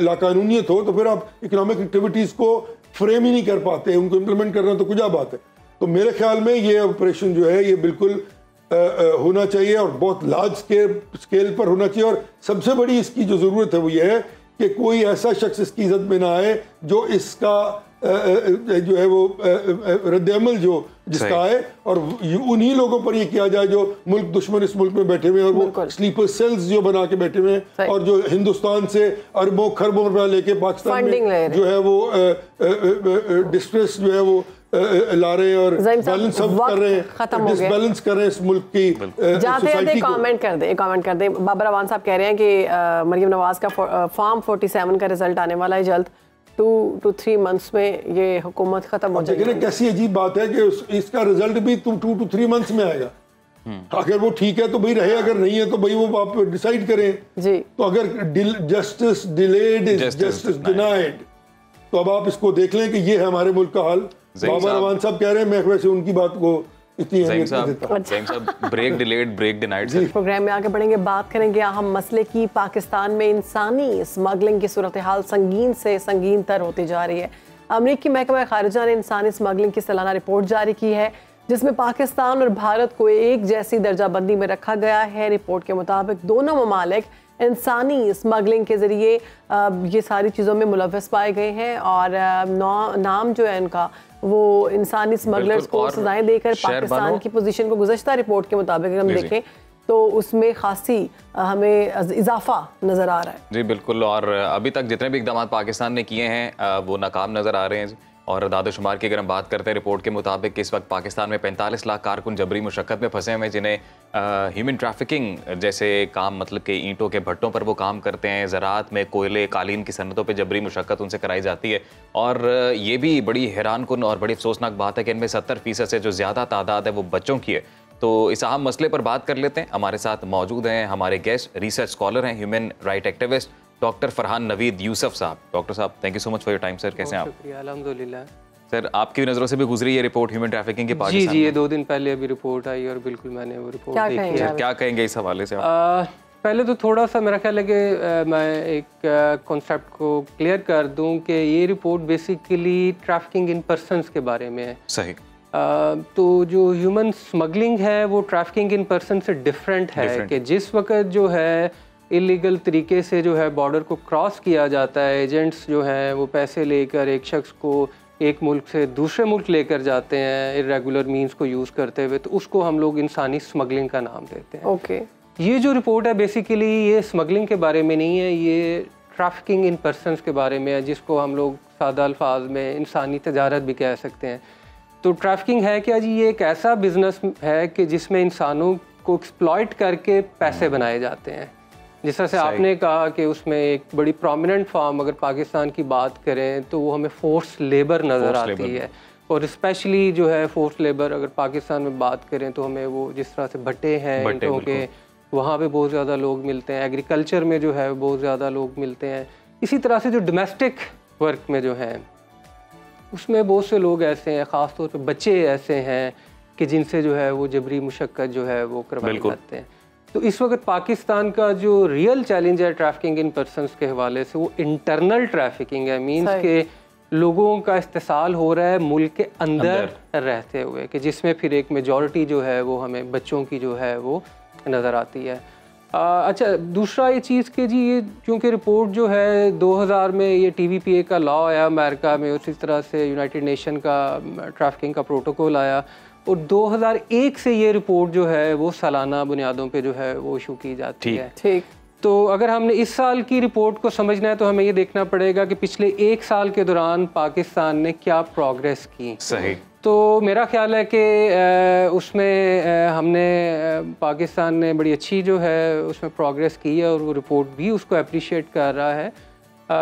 लाकानूनियत हो, तो फिर आप इकोनॉमिक एक्टिविटीज को फ्रेम ही नहीं कर पाते, उनको इम्प्लीमेंट करना तो कुछ बात है। तो मेरे ख्याल में ये ऑपरेशन जो है ये बिल्कुल होना चाहिए, और बहुत लार्ज स्केल पर होना चाहिए, और सबसे बड़ी इसकी जो ज़रूरत है वो ये है कि कोई ऐसा शख्स इसकी इज्जत में ना आए जो इसका जो है वो रद्द-ए-अमल जो जिसका आए, और उन्हीं लोगों पर ये किया जाए जो मुल्क दुश्मन इस मुल्क में बैठे हुए हैं, और वो स्लीपर सेल्स जो बना के बैठे हुए हैं, और जो हिंदुस्तान से अरबों खरबों रुपया लेके पाकिस्तान में जो है वो डिस्ट्रेस जो है वो ला रहे हैं और बैलेंस कर रहे हैं, डिसबैलेंस कर रहे हैं इस मुल्क की सोसाइटी को। कमेंट कर दे। बाबर अवान साहब कह रहे हैं कि मरियम नवाज का फॉर्म 47 का रिजल्ट आने वाला है जल्द, 2 to 3 months में ये हुकूमत खत्म हो जाएगी। कैसी अजीब बात है कि इसका रिजल्ट भी 2 to 3 months में आएगा। अगर वो ठीक है तो भाई रहे, अगर नहीं है तो भाई वो आप डिसाइड करें जी। तो अगर justice delayed is justice denied, तो अब आप इसको देख लें कि ये है हमारे मुल्क का हाल। बाबर अवान साहब कह रहे हैं, मैं वैसे उनकी बात को इतनी अहमियत नहीं देता। Break delayed break denied. Program में आगे बढ़ेंगे, बात करेंगे अहम मसले की। पाकिस्तान में इंसानी स्मगलिंग की सूरत हाल संगीन से संगीन तर होती जा रही है। अमरीकी महकमा खारिजा ने इंसानी स्मगलिंग की सालाना रिपोर्ट जारी की है, जिसमें पाकिस्तान और भारत को एक जैसी दर्जाबंदी में रखा गया है। रिपोर्ट के मुताबिक दोनों ममालिक इंसानी स्मगलिंग के ज़रिए ये सारी चीज़ों में मुलव्वस पाए गए हैं, और नाम जो है इनका वो इंसानी स्मगलर्स को सजाएं देकर पाकिस्तान की पोजीशन को गुज़श्ता रिपोर्ट के मुताबिक हम देखें तो उसमें खासी हमें इजाफा नज़र आ रहा है। जी बिल्कुल, और अभी तक जितने भी इक़दाम पाकिस्तान ने किए हैं वो नाकाम नज़र आ रहे हैं। और दादोशुमार की अगर हम बात करते हैं, रिपोर्ट के मुताबिक इस वक्त पाकिस्तान में 45 लाख कारकुन जबरी मुशक्क़त में फंसे हुए हैं, जिन्हें ह्यूमन ट्रैफिकिंग जैसे काम, मतलब कि ईंटों के भट्टों पर वो काम करते हैं, ज़राअत में कोयले कालीन की सनतों पे जबरी मुशक्क़त उनसे कराई जाती है। और ये भी बड़ी हैरानकुन और बड़ी अफसोसनाक बात है कि इनमें 70% से जो ज़्यादा तादाद है वो बच्चों की है। तो इस अहम मसले पर बात कर लेते हैं। हमारे साथ मौजूद हैं हमारे गेस्ट, रिसर्च स्कॉलर हैं, human right activist doctor Farhan Naveed Yusuf साहब। डॉक्टर साहब, thank you so much for your time sir. कैसे हैं आप? शुक्रिया, अल्हम्दुलिल्लाह। सर, आपकी नज़रों से भी गुजरी ये रिपोर्ट ह्यूमन ट्रैफिकिंग की पाकिस्तान? जी, ये 2 दिन पहले अभी रिपोर्ट आई और बिल्कुल मैंने वो रिपोर्ट देखी है। क्या कहेंगे इस हवाले से? पहले तो थोड़ा सा मेरा ख्याल है कि मैं एक कॉन्सेप्ट को क्लियर कर दूं कि ये report basically trafficking in persons के बारे में है। सही। तो जो ह्यूमन स्मगलिंग है वो ट्रैफिकिंग इन पर्सन से डिफरेंट है कि जिस वक्त जो है इलीगल तरीके से जो है बॉर्डर को क्रॉस किया जाता है, एजेंट्स जो हैं वो पैसे लेकर एक शख्स को एक मुल्क से दूसरे मुल्क लेकर जाते हैं इरेगुलर मींस को यूज़ करते हुए, तो उसको हम लोग इंसानी स्मगलिंग का नाम देते हैं। ओके। ये जो रिपोर्ट है बेसिकली ये स्मगलिंग के बारे में नहीं है, ये ट्रैफिकिंग इन पर्सनस के बारे में है, जिसको हम लोग सादा अल्फाज में इंसानी तजारत भी कह सकते हैं। तो ट्रैफिकिंग है क्या जी? ये एक ऐसा बिजनेस है कि जिसमें इंसानों को एक्सप्लॉइट करके पैसे बनाए जाते हैं। जिस तरह से आपने कहा कि उसमें एक बड़ी प्रोमिनेंट फॉर्म अगर पाकिस्तान की बात करें तो वो हमें फोर्स लेबर नज़र आती है, और स्पेशली जो है फोर्स लेबर अगर पाकिस्तान में बात करें तो हमें वो जिस तरह से भट्टे हैं ईंटों के, वहाँ पे बहुत ज़्यादा लोग मिलते हैं, एग्रीकल्चर में जो है बहुत ज़्यादा लोग मिलते हैं। इसी तरह से जो डोमेस्टिक वर्क में जो है उसमें बहुत से लोग ऐसे हैं, ख़ास तौर पे बच्चे ऐसे हैं कि जिनसे जो है वो जबरी मुशक्क़त जो है वो करवाई जाते हैं। तो इस वक्त पाकिस्तान का जो रियल चैलेंज है ट्रैफिकिंग इन पर्सनस के हवाले से वो इंटरनल ट्रैफिकिंग है, मींस के लोगों का इस्तेसाल हो रहा है मुल्क के अंदर रहते हुए, कि जिसमें फिर एक मेजॉरिटी जो है वो हमें बच्चों की जो है वो नज़र आती है। अच्छा, दूसरा ये चीज़ कि जी ये क्योंकि रिपोर्ट जो है 2000 में ये TVPA का लॉ आया अमेरिका में, उसी तरह से यूनाइटेड नेशन का ट्रैफिकिंग का प्रोटोकॉल आया, और 2001 से ये रिपोर्ट जो है वो सालाना बुनियादों पे जो है वो इशू की जाती है। ठीक। तो अगर हमने इस साल की रिपोर्ट को समझना है तो हमें ये देखना पड़ेगा कि पिछले 1 साल के दौरान पाकिस्तान ने क्या प्रोग्रेस की। सही। तो मेरा ख्याल है कि उसमें हमने पाकिस्तान ने बड़ी अच्छी जो है उसमें प्रोग्रेस की है, और वो रिपोर्ट भी उसको अप्रिशिएट कर रहा है।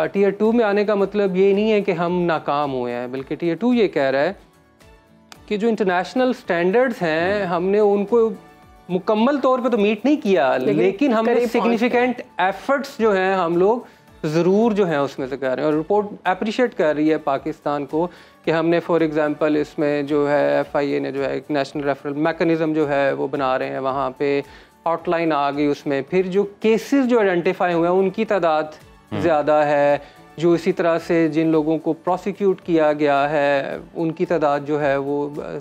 Tier 2 में आने का मतलब ये नहीं है कि हम नाकाम हुए हैं, बल्कि Tier 2 ये कह रहा है कि जो इंटरनेशनल स्टैंडर्ड्स हैं हमने उनको मुकम्मल तौर पे तो मीट नहीं किया, लेकिन हमने सिग्निफिकेंट एफर्ट्स जो हैं हम लोग ज़रूर जो है उसमें से कर रहे हैं, और रिपोर्ट अप्रिशिएट कर रही है पाकिस्तान को कि हमने फॉर एग्जांपल इसमें जो है FIA ने जो है एक नेशनल रेफरल मैकेनिज़्म जो है वो बना रहे हैं, वहाँ पे हॉटलाइन आ गई, उसमें फिर जो केसेस जो आइडेंटिफाई हुए हैं उनकी तादाद ज़्यादा है, जो इसी तरह से जिन लोगों को प्रोसिक्यूट किया गया है उनकी तादाद जो है वो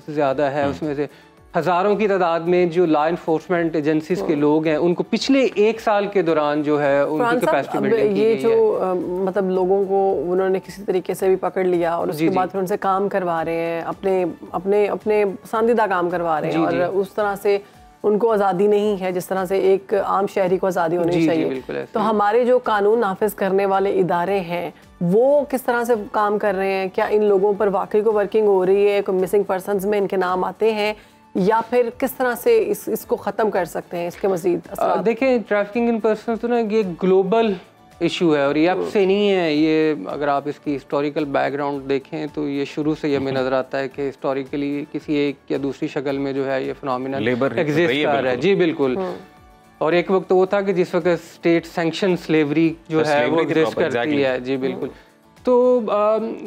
ज़्यादा है, उसमें से हज़ारों की तादाद में जो लॉ इन्फोर्समेंट एजेंसीज के लोग हैं उनको पिछले 1 साल के दौरान जो है उनकी कैपेसिटी बिल्डिंग की ये गई जो है। मतलब लोगों को उन्होंने किसी तरीके से भी पकड़ लिया और उसके बाद फिर उनसे काम करवा रहे हैं, अपने अपने अपने पसंदीदा काम करवा रहे हैं, और उस तरह से उनको आज़ादी नहीं है जिस तरह से एक आम शहरी को आज़ादी होनी चाहिए। तो हमारे जो कानून नाफिज करने वाले इदारे हैं वो किस तरह से काम कर रहे हैं? क्या इन लोगों पर वाकई को वर्किंग हो रही है? कोई मिसिंग पर्सनस में इनके नाम आते हैं, या फिर किस तरह से इसको ख़त्म कर सकते हैं? इसके मज़ीद देखें, ट्रैफिकिंग इन पर्सन तो ना ये ग्लोबल इशू है, और ये अब से नहीं है। ये अगर आप इसकी हिस्टोरिकल बैकग्राउंड देखें तो ये शुरू से हमें नज़र आता है कि हिस्टोरिकली किसी एक या दूसरी शक्ल में जो है ये फिनोमिनन एग्जिस्ट कर रहा है। जी बिल्कुल। और एक वक्त तो वो था कि जिस वक्त स्टेट सैंक्शन स्लेवरी जो है वो एग्जिस्ट करती है। जी बिल्कुल। तो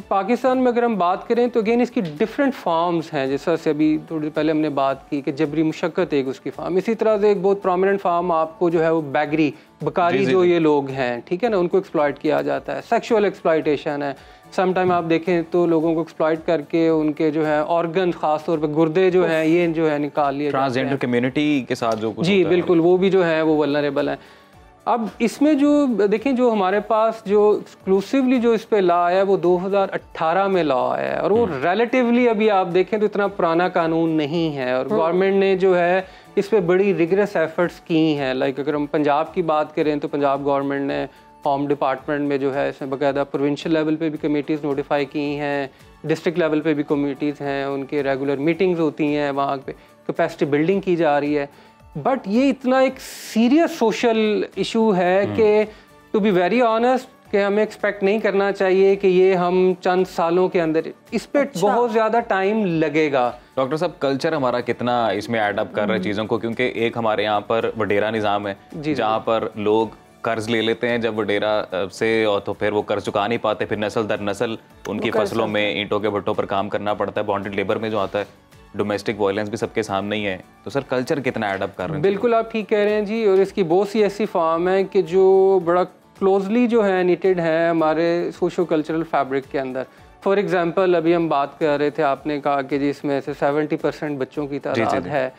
पाकिस्तान में अगर हम बात करें तो अगेन इसकी डिफरेंट फॉर्म्स हैं, जैसा से अभी थोड़ी पहले हमने बात की कि जबरी मुशक्क़त एक उसकी फॉर्म, इसी तरह से एक बहुत प्रोमिनेंट फॉर्म आपको जो है वो बैगरी बकारी जो ये लोग हैं, ठीक है ना, उनको एक्सप्लॉइट किया जाता है। सेक्सुअल एक्सप्लॉइटेशन है, सम टाइम आप देखें तो लोगों को एक्सप्लॉइट करके उनके जो है ऑर्गन, खास तौर पर गुर्दे जो हैं ये जो है निकाल लिए, ट्रांसजेंडर कम्युनिटी के साथ जो कुछ जी बिल्कुल, वो भी जो है वो वल्नरेबल है। अब इसमें जो देखें जो हमारे पास जो एक्सक्लूसिवली जो इस पे लॉ आया है वो 2018 में लॉ आया है, और वो रिलेटिवली अभी आप देखें तो इतना पुराना कानून नहीं है, और गवर्नमेंट ने जो है इस पे बड़ी रिगरस एफर्ट्स की हैं। लाइक अगर हम पंजाब की बात करें तो पंजाब गवर्नमेंट ने होम डिपार्टमेंट में जो है इसमें बाकायदा प्रोविंशियल लेवल पे भी कमेटीज़ नोटिफाई की हैं, डिस्ट्रिक्ट लेवल पे भी कमेटीज़ हैं, उनके रेगुलर मीटिंग्स होती हैं, वहाँ पे कैपेसिटी बिल्डिंग की जा रही है। बट ये इतना एक सीरियस सोशल इशू है कि टू बी वेरी ऑनेस्ट कि हमें एक्सपेक्ट नहीं करना चाहिए कि ये हम चंद सालों के अंदर, इस पे बहुत ज़्यादा टाइम लगेगा। डॉक्टर साहब, कल्चर हमारा कितना इसमें एडअप कर रहा है चीज़ों को, क्योंकि एक हमारे यहाँ पर वडेरा निज़ाम है जहाँ पर लोग कर्ज ले लेते हैं जब वडेरा से, और तो फिर वो कर्ज चुका नहीं पाते, फिर नस्ल दर नस्ल उनकी फसलों में ईंटों के भट्टों पर काम करना पड़ता है, बॉन्डेड लेबर में जो आता है, डोमेस्टिक वायलेंस भी सबके सामने ही है। तो सर कल्चर कितना एडअप कर रहे हैं? बिल्कुल आप ठीक कह रहे हैं जी, और इसकी बहुत सी ऐसी फॉर्म है कि जो बड़ा क्लोजली जो है निटेड है हमारे सोशो कल्चरल फैब्रिक के अंदर। फॉर एग्जांपल अभी हम बात कर रहे थे, आपने कहा कि जिसमें से 70% बच्चों की तादाद है,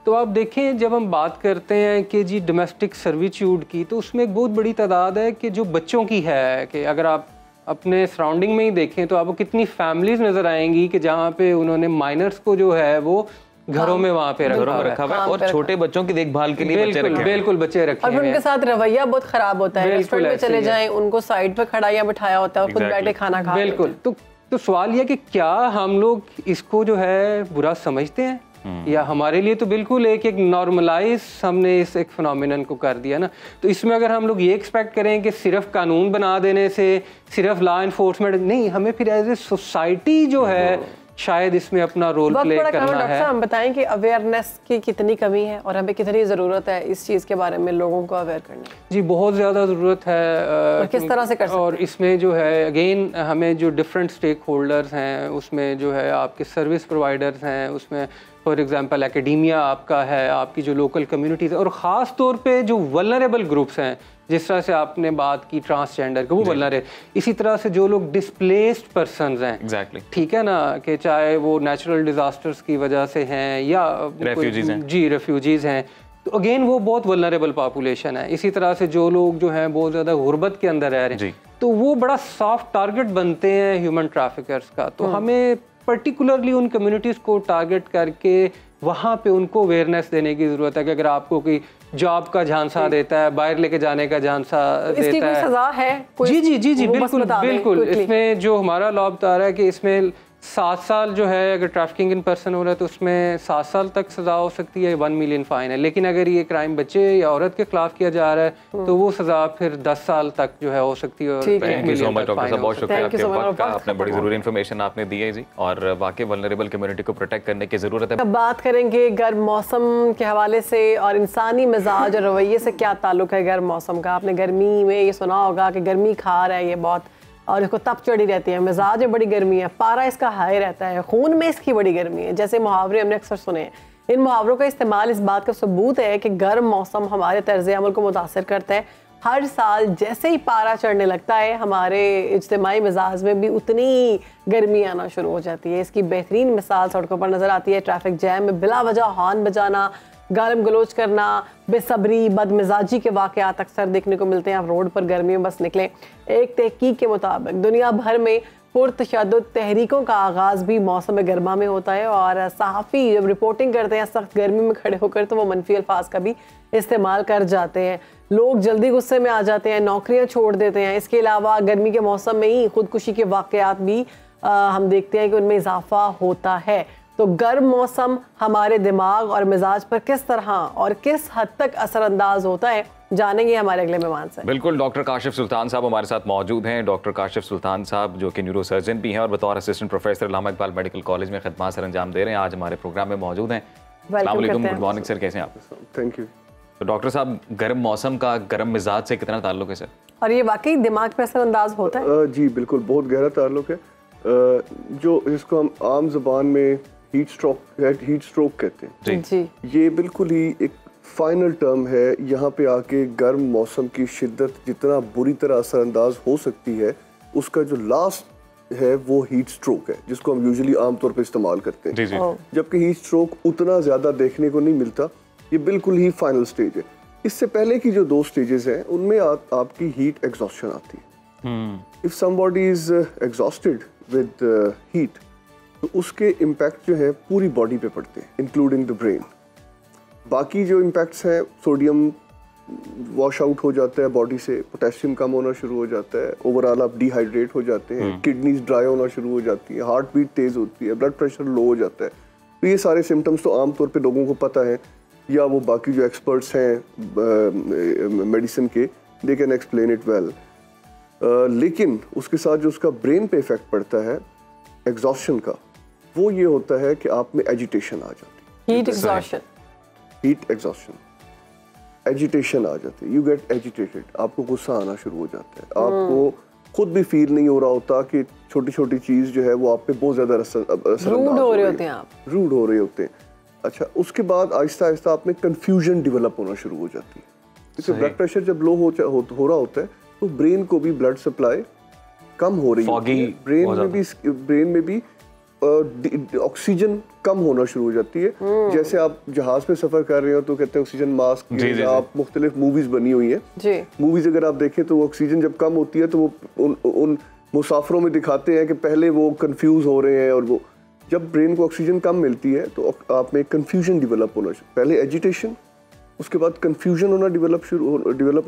तो आप देखें जब हम बात करते हैं कि जी डोमेस्टिक सर्विट्यूड की, तो उसमें एक बहुत बड़ी तादाद है कि जो बच्चों की है, कि अगर आप अपने सराउंडिंग में ही देखें तो आपको कितनी फैमिलीज नज़र आएंगी कि जहाँ पे उन्होंने माइनर्स को जो है वो घरों में वहाँ पे रखा हुआ है और छोटे बच्चों की देखभाल के लिए बिल्कुल बच्चे रखे हैं, और उनके साथ रवैया बहुत खराब होता है। रेस्टोरेंट में चले जाएं, उनको साइड पे खड़ा या बिठाया होता है और खुद बैठे खाना खा। बिल्कुल। तो सवाल यह कि क्या हम लोग इसको जो है बुरा समझते हैं, या हमारे लिए तो बिल्कुल एक नॉर्मलाइज हमने इस एक फिनोमिनन को कर दिया ना। तो इसमें अगर हम लोग ये एक्सपेक्ट करें कि सिर्फ कानून बना देने से, सिर्फ लॉ इन्फोर्समेंट नहीं, हमें फिर एज ए सोसाइटी जो है शायद इसमें अपना रोल प्ले करना है। हम बताएं कि अवेयरनेस की कितनी कमी है और हमें कितनी ज़रूरत है इस चीज़ के बारे में लोगों को अवेयर करने की। जी बहुत ज़्यादा ज़रूरत है। और किस तरह से कर सकते हैं? और इसमें जो है अगेन हमें जो डिफरेंट स्टेक होल्डर्स हैं, उसमें जो है आपके सर्विस प्रोवाइडर्स हैं, उसमें फॉर एग्जांपल एकेडेमिया आपका है, आपकी जो लोकल कम्युनिटीज़ है, और ख़ास तौर पे जो वल्नरेबल ग्रुप्स हैं, जिस तरह से आपने बात की ट्रांसजेंडर के, वो वल्नरेबल, इसी तरह से जो लोग डिस्प्लेस्ड पर्सन्स हैं, एग्जैक्टली ठीक है ना, कि चाहे वो नेचुरल डिजास्टर्स की वजह से हैं या रेफ्यूजीज हैं, जी रेफ्यूजीज हैं, तो अगेन वो बहुत वल्नरेबल पॉपुलेशन है। इसी तरह से जो लोग जो हैं बहुत ज़्यादा गुर्बत के अंदर रह रहे हैं, तो वो बड़ा सॉफ्ट टारगेट बनते हैं ह्यूमन ट्रैफिकर्स का। तो हमें पर्टिकुलरली उन कम्युनिटीज़ को टारगेट करके वहाँ पे उनको अवेयरनेस देने की ज़रूरत है कि अगर आपको कोई जॉब का झांसा देता है, बाहर लेके जाने का झांसा देता है, सजा है जी जी जी जी बिल्कुल। इसमें जो हमारा लॉ बता रहा है कि इसमें 7 साल जो है, अगर ट्रैफिकिंग इन पर्सन हो रहा है तो उसमें 7 साल तक सजा हो सकती है, 1 मिलियन फाइन है। लेकिन अगर ये क्राइम बच्चे या औरत के खिलाफ किया जा रहा है तो वो सजा फिर 10 साल तक जो है हो सकती है। Thank you so much doctor साहब, बहुत शुक्रिया आपके वक्त का, आपने बड़ी जरूरी इन्फॉर्मेशन आपने दी है जी, और वाकई वल्नरेबल कम्युनिटी को प्रोटेक्ट करने की जरूरत है। अब बात करेंगे गर्म मौसम के हवाले से और इंसानी मिजाज और रवैये से क्या ताल्लुक है गर्म मौसम का। आपने गर्मी में ये सुना होगा कि गर्मी खा रहा है ये बहुत, और इसको तप चढ़ी रहती है, मिजाज में बड़ी गर्मी है, पारा इसका हाई रहता है, खून में इसकी बड़ी गर्मी है, जैसे मुहावरे हमने अक्सर सुने हैं। इन मुहावरों का इस्तेमाल इस बात का सबूत है कि गर्म मौसम हमारे तर्ज अमल को मुतासर करता है। हर साल जैसे ही पारा चढ़ने लगता है हमारे इज्तिमाई मिजाज में भी उतनी गर्मी आना शुरू हो जाती है। इसकी बेहतरीन मिसाल सड़कों पर नज़र आती है। ट्रैफिक जैम में बिला वजह हॉर्न बजाना, गालम गलोच करना, बेसब्री, बदमिजाजी के वाक़यात अक्सर देखने को मिलते हैं। आप रोड पर गर्मी में बस निकलें। एक तहकीक के मुताबिक दुनिया भर में पुरतशद्दुद तहरीकों का आगाज़ भी मौसम गर्मा में होता है, और सहाफ़ी जब रिपोर्टिंग करते हैं सख्त गर्मी में खड़े होकर तो वो मनफी अल्फाज का भी इस्तेमाल कर जाते हैं। लोग जल्दी गुस्से में आ जाते हैं, नौकरियां छोड़ देते हैं। इसके अलावा गर्मी के मौसम में ही खुदकुशी के वाक़यात भी हम देखते हैं कि उनमें इजाफा होता है। तो गर्म मौसम हमारे दिमाग और मिजाज पर किस तरह और किस हद तक असरअंदाज होता है, जानेंगे हमारे अगले मेहमान से। बिल्कुल, डॉक्टर काशिफ सुल्तान साहब हमारे साथ मौजूद हैं। डॉक्टर काशिफ सुल्तान साहब जो कि न्यूरोसर्जन भी हैं और बतौर असिस्टेंट प्रोफेसर अल्लामा इकबाल मेडिकल कॉलेज में खिदमत सर अंजाम दे रहे हैं, आज हमारे प्रोग्राम में मौजूद हैं। अस्सलाम वालेकुम, गुड मॉर्निंग सर, कैसे हैं आप? Thank you. तो डॉक्टर साहब, गर्म मौसम का गर्म मिजाज से कितना ताल्लुक है सर? और ये वाकई दिमाग पे असरअंदाज होता है? जी बिल्कुल, बहुत गहरा ताल्लुक है। जो इसको हम आम जुबान में हीट स्ट्रोक कहते हैं जी, ये बिल्कुल ही एक फाइनल टर्म है। यहाँ पे आके गर्म मौसम की शिद्दत जितना बुरी तरह असरअंदाज हो सकती है, उसका जो लास्ट है वो हीट स्ट्रोक है, जिसको हम यूजुअली आमतौर पे इस्तेमाल करते हैं। जबकि हीट स्ट्रोक उतना ज़्यादा देखने को नहीं मिलता, ये बिल्कुल ही फाइनल स्टेज है। इससे पहले की जो 2 स्टेजेस हैं उनमें आपकी हीट एग्जॉस्शन आती है। If somebody is exhausted with heat, तो उसके इम्पैक्ट जो है पूरी बॉडी पे पड़ते हैं, इंक्लूडिंग द ब्रेन। बाकी जो इम्पैक्ट्स हैं, सोडियम वॉश आउट हो जाता है बॉडी से, पोटेशियम कम होना शुरू हो जाता है, ओवरऑल आप डिहाइड्रेट हो जाते हैं, किडनीज ड्राई होना शुरू हो जाती है, हार्ट बीट तेज होती है, ब्लड प्रेशर लो हो जाता है। तो ये सारे सिम्टम्स तो आमतौर पे लोगों को पता है, या वो बाकी जो एक्सपर्ट्स हैं मेडिसिन के, they can explain it well. लेकिन उसके साथ जो उसका ब्रेन पे इफेक्ट पड़ता है एग्जॉस्शन का, वो ये होता है कि आप में एजिटेशन आ जाती है, heat exhaustion, heat exhaustion, agitation आ जाती है, यू गेट एजिटेटेड, आपको गुस्सा आना शुरू हो जाता है, आपको खुद भी फील नहीं हो रहा होता कि छोटी छोटी चीज जो है वो आप पे बहुत ज्यादा रूड हो रहे होते हैं, आप रूड हो रहे होते हैं। अच्छा, उसके बाद आहिस्ता आहिस्ता आप में कंफ्यूजन डेवलप होना शुरू हो जाती है, क्योंकि ब्लड प्रेशर जब लो हो रहा होता है तो ब्रेन को भी ब्लड सप्लाई कम हो रही है, ब्रेन में भी ऑक्सीजन कम होना शुरू हो जाती है। जैसे आप जहाज पे सफर कर रहे हो तो कहते हैं ऑक्सीजन मास्क, आप मुख्तलिफ मूवीज बनी हुई है, मूवीज अगर आप देखें तो ऑक्सीजन जब कम होती है तो वो उन मुसाफिरों में दिखाते हैं कि पहले वो कंफ्यूज हो रहे हैं, और वो जब ब्रेन को ऑक्सीजन कम मिलती है तो आप में कंफ्यूजन डेवलप होना, पहले एजिटेशन, उसके बाद कंफ्यूजन होना डेवलप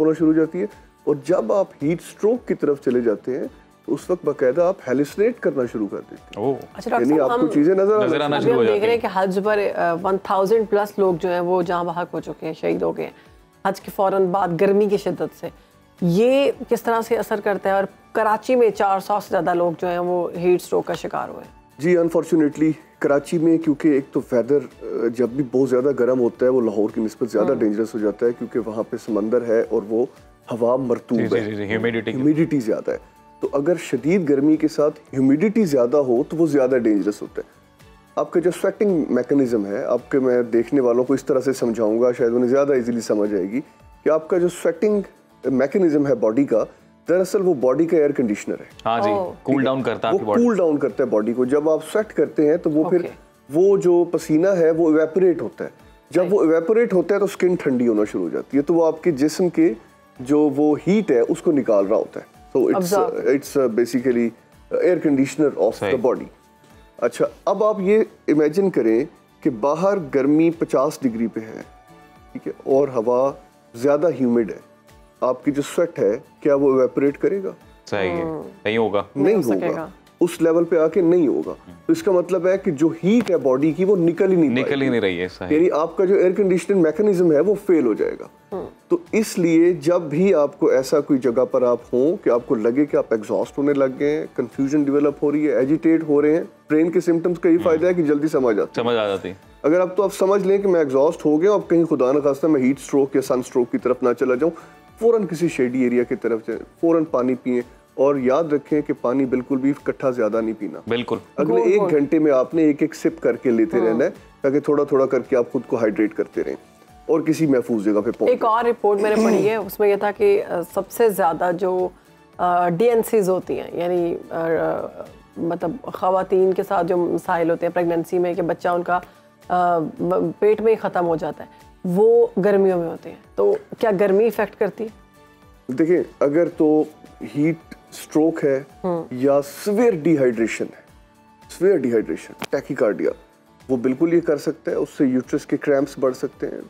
होना शुरू हो जाती है, और जब आप हीट स्ट्रोक की तरफ चले जाते हैं तो उस वक्त बाकायदा आप हेलुसिनेट करना शुरू कर देते हैं। अच्छा, यानी आपको चीजें नजर आना शुरू हो जाती हैं। देख रहे हैं कि हज पर 1000 प्लस लोग जो हैं वो जहाँ बहक हो चुके हैं, शहीद हो गए हैं हज के फौरन बाद गर्मी की शिद्दत से। ये किस तरह से असर करता है? और कराची में 400 से ज़्यादा लोग जो हैं वो हीट स्ट्रोक का शिकार हुए। जी, अनफॉर्चुनेटली कराची में, क्योंकि एक तो वेदर जब भी बहुत ज़्यादा गर्म होता है वो लाहौर की निस्बत ज़्यादा डेंजरस हो जाता है, क्योंकि वहाँ पे समंदर है और वो हवा मरतूब है, ह्यूमिडिटी ज़्यादा है। तो अगर शदीद गर्मी के साथ ह्यूमिडिटी ज़्यादा हो तो वो ज़्यादा डेंजरस होता है। आपका जो स्वेटिंग मैकेनिज्म है, आपके, मैं देखने वालों को इस तरह से समझाऊंगा, शायद उन्हें ज़्यादा इजीली समझ आएगी कि आपका जो स्वेटिंग मैकेनिज्म है बॉडी का, दरअसल वो बॉडी का एयर कंडीशनर है। हाँ जी, कूल डाउन करता है, वो कूल डाउन करता है बॉडी को। जब आप स्वेट करते हैं तो वो फिर वो जो पसीना है वो इवेपोरेट होता है। जब वो इवेपोरेट होता है तो स्किन ठंडी होना शुरू हो जाती है, तो वो आपके जिस्म के जो वो हीट है उसको निकाल रहा होता है। तो it's basically air conditioner of the body. अच्छा, अब आप ये इमेजिन करें कि बाहर गर्मी 50 डिग्री पे है, ठीक है, और हवा ज़्यादा ह्यूमिड है, आपकी जो स्वेट है क्या वो इवेपोरेट करेगा? सही है, नहीं होगा, नहीं होगा, उस लेवल पे आके नहीं होगा। तो इसका मतलब है कि जो हीट है बॉडी की वो निकल ही नहीं रही है, यानी आपका जो एयर कंडीशनिंग मैकेनिज्म है वो फेल हो जाएगा। तो इसलिए जब भी आपको ऐसा कोई जगह पर आप हों कि आपको लगे कि आप एग्जॉस्ट होने लग गए हैं, कंफ्यूजन डेवलप हो रही है, एजिटेट हो रहे हैं, ब्रेन के सिम्टम्स का ये फायदा है कि जल्दी समझ आ जाती है। अगर आप समझ लें कि मैं एग्जॉस्ट हो गया, अब कहीं खुदा न खास्ता मैं हीट स्ट्रोक या सन स्ट्रोक की तरफ ना चला जाऊं, फौरन किसी शेडी एरिया की तरफ जाए, फौरन पानी पिए, और याद रखें कि पानी बिल्कुल भी इकट्ठा ज्यादा नहीं पीना। बिल्कुल, अगले 1 घंटे में आपने एक सिप करके लेते रहना है, ताकि थोड़ा थोड़ा करके आप खुद को हाइड्रेट करते रहें और किसी महफूज जगह पे पहुंचे। एक और रिपोर्ट मैंने पढ़ी है, उसमें यह था कि सबसे ज्यादा जो DNCs होती हैं, यानी मतलब खवातीन के साथ जो मसाइल होते हैं प्रेगनेंसी में कि बच्चा उनका पेट में ही ख़त्म हो जाता है, वो गर्मियों में होते हैं। तो क्या गर्मी इफेक्ट करती है? देखिए, अगर तो हीट स्ट्रोक है या सीवियर डिहाइड्रेशन है, सीवियर डिहाइड्रेशन, टैकीकार्डिया, वो बिल्कुल ये कर सकता है। उससे यूट्रस के क्रैम्प्स बढ़ सकते हैं,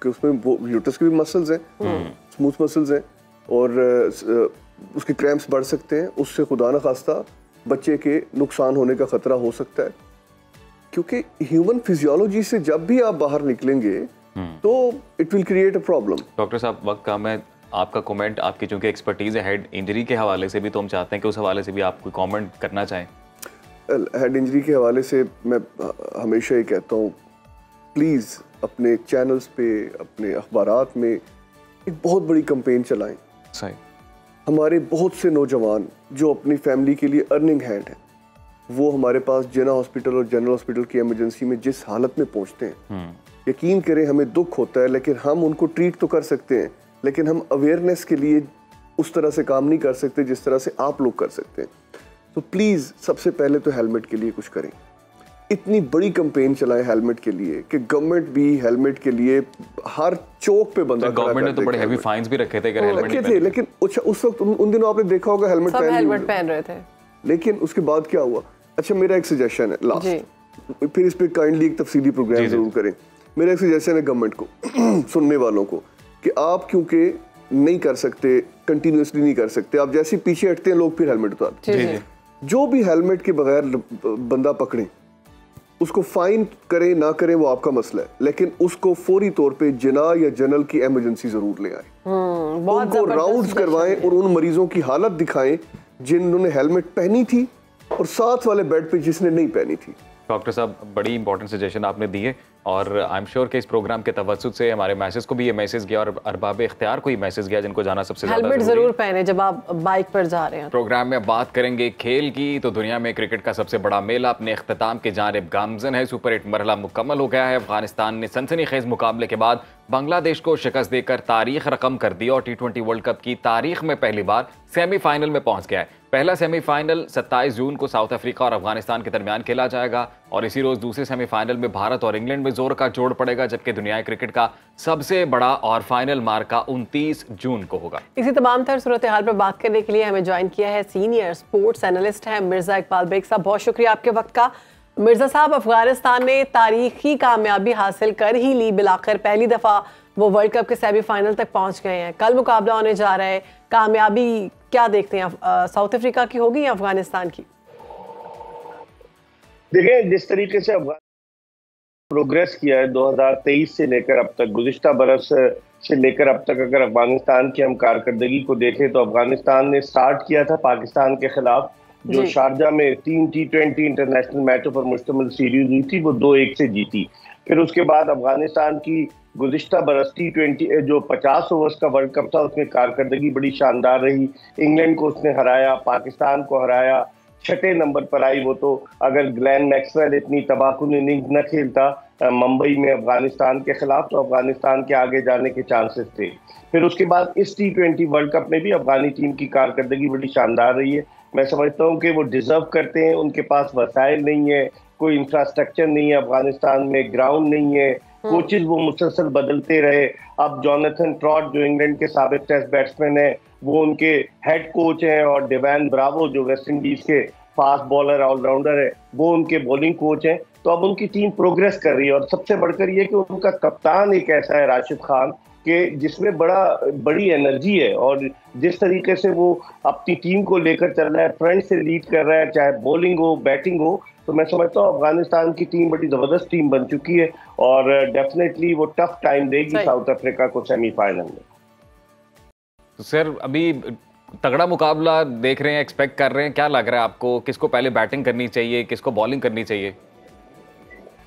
कि उसमें वो यूट्रस के भी मसल्स हैं, स्मूथ मसल्स हैं, और उसके क्रैम्प्स बढ़ सकते हैं। उससे खुदा न खास्ता बच्चे के नुकसान होने का खतरा हो सकता है, क्योंकि ह्यूमन फिजियोलॉजी से जब भी आप बाहर निकलेंगे तो it will create a problem. Doctor साहब, वक्त कम है, आपका कमेंट, आपकी चूंकि एक्सपर्टीज है हेड इंजरी के हवाले से भी, तो हम चाहते हैं कि उस हवाले से भी आप कोई कमेंट करना चाहें। हेड इंजरी के हवाले से मैं हमेशा ये कहता हूँ, प्लीज़ अपने चैनल्स पे, अपने अखबारात में एक बहुत बड़ी कैंपेन चलाएं। सही, हमारे बहुत से नौजवान जो अपनी फैमिली के लिए अर्निंग हैंड हैं, वो हमारे पास जिना हॉस्पिटल और जनरल हॉस्पिटल की इमरजेंसी में जिस हालत में पहुँचते हैं, यकीन करें हमें दुख होता है, लेकिन हम उनको ट्रीट तो कर सकते हैं, लेकिन हम अवेयरनेस के लिए उस तरह से काम नहीं कर सकते जिस तरह से आप लोग कर सकते हैं। तो प्लीज़ सबसे पहले तो हेलमेट के लिए कुछ करें। इतनी बड़ी कैंपेन चलाएं हेलमेट के लिए कि गवर्नमेंट भी हेलमेट के लिए हर चौक पे बंदा, गवर्नमेंट ने तो बड़े हेवी फाइन्स भी रखे थे अगर हेलमेट नहीं पहने। लेकिन उस वक्त उन दिनों आपने देखा होगा हेलमेट पहन रहे थे, लेकिन उसके बाद क्या हुआ? अच्छा, मेरा एक सजेशन है लास्ट, फिर इस पे काइंडली एक तफसीली प्रोग्राम जरूर करें। मेरा एक सजेशन है गवर्नमेंट को, सुनने वालों को, कि आप क्योंकि नहीं कर सकते, कंटिन्यूसली नहीं कर सकते, आप जैसे पीछे हटते हैं लोग फिर हेलमेट उतारते हैं। जो भी हेलमेट के बगैर बंदा पकड़े उसको फाइन करें ना करें वो आपका मसला है, लेकिन उसको फौरी तौर पे जना या जनरल की इमरजेंसी जरूर ले आए, उनको राउंड्स करवाएं और उन मरीजों की हालत दिखाएं जिन्होंने हेलमेट पहनी थी और साथ वाले बेड पे जिसने नहीं पहनी थी। डॉक्टर साहब बड़ी इंपॉर्टेंट सजेशन आपने दी है और आई एम श्योर कि इस प्रोग्राम के तवज्जुद से हमारे मैसेज को भी ये मैसेज गया और अरबाब इख्तियार को ही मैसेज गया जिनको जाना सबसे ज्यादा हेलमेट जरूर पहने जब आप बाइक पर जा रहे हैं। प्रोग्राम में बात करेंगे खेल की, तो दुनिया में क्रिकेट का सबसे बड़ा मेला अपने इख्तिताम के जानिब गामजन है। सुपर 8 मरहला मुकम्मल हो गया है। अफगानिस्तान ने सनसनीखेज मुकाबले के बाद बांग्लादेश को शिकस्त देकर तारीख रकम कर दी और T20 वर्ल्ड कप की तारीख में पहली बार सेमीफाइनल में पहुंच गया है। पहला सेमीफाइनल 27 जून को साउथ अफ्रीका और अफगानिस्तान के दरमियान खेला जाएगा और इसी रोज दूसरे सेमीफाइनल में भारत और इंग्लैंड में जोर का जोड़ पड़ेगा, जबकि दुनियाई क्रिकेट का सबसे बड़ा और फाइनल मार्का 29 जून को होगा। इसी तमाम तर सूरत हाल पर बात करने के लिए हमें ज्वाइन किया है सीनियर स्पोर्ट्स एनालिस्ट है मिर्जा इकबाल बेग साहब। बहुत शुक्रिया आपके वक्त का। मिर्जा साहब, अफगानिस्तान ने तारीखी कामयाबी हासिल कर ही ली, बिलाखिर पहली दफा वो वर्ल्ड कप के सेमीफाइनल तक पहुंच गए हैं। कल मुकाबला होने जा रहा है, कामयाबी क्या देखते हैं, साउथ अफ्रीका की होगी या अफगानिस्तान की? देखिए, जिस तरीके से अफगान प्रोग्रेस किया है 2023 से लेकर अब तक, गुज़िश्ता बरस से लेकर अब तक, अगर अफगानिस्तान की हम कारकर्दगी को देखें तो अफगानिस्तान ने स्टार्ट किया था पाकिस्तान के खिलाफ, जो शारजा में 3 T20 इंटरनेशनल मैचों पर मुश्तमिल सीरीज हुई थी, वो 2-1 से जीती। फिर उसके बाद अफगानिस्तान की गुज़िश्ता बरस T20 जो 50 ओवर्स का वर्ल्ड कप था उसमें कारकर्दगी बड़ी शानदार रही। इंग्लैंड को उसने हराया, पाकिस्तान को हराया, 6 नंबर पर आई वो तो। अगर ग्लेन मैक्सवेल इतनी तबाहकुन इनिंग्स न खेलता मुंबई में अफगानिस्तान के खिलाफ तो अफगानिस्तान के आगे जाने के चांसेस थे। फिर उसके बाद इस T20 वर्ल्ड कप में भी अफगानी टीम की कारकर्दगी बड़ी शानदार रही है। मैं समझता हूँ कि वो डिजर्व करते हैं। उनके पास वसाइल नहीं है, कोई इंफ्रास्ट्रक्चर नहीं है अफगानिस्तान में, ग्राउंड नहीं है, कोचेज वो मुसलसल बदलते रहे। अब जॉनथन ट्रॉट जो इंग्लैंड के साबिक टेस्ट बैट्समैन है वो उनके हेड कोच हैं और डेवान ब्रावो जो वेस्ट इंडीज के फास्ट बॉलर ऑलराउंडर है वो उनके बॉलिंग कोच हैं। तो अब उनकी टीम प्रोग्रेस कर रही है और सबसे बढ़कर ये कि उनका कप्तान एक ऐसा है राशिद खान कि जिसमें बड़ी एनर्जी है और जिस तरीके से वो अपनी टीम को लेकर चल रहा है, फ्रंट से लीड कर रहा है, चाहे बॉलिंग हो बैटिंग हो, तो मैं समझता हूँ अफगानिस्तान की टीम बड़ी जबरदस्त टीम बन चुकी है और डेफिनेटली वो टफ टाइम देगी साउथ अफ्रीका को सेमीफाइनल में। तो सर अभी तगड़ा मुकाबला देख रहे हैं, एक्सपेक्ट कर रहे हैं, क्या लग रहा है आपको, किसको पहले बैटिंग करनी चाहिए, किसको बॉलिंग करनी चाहिए?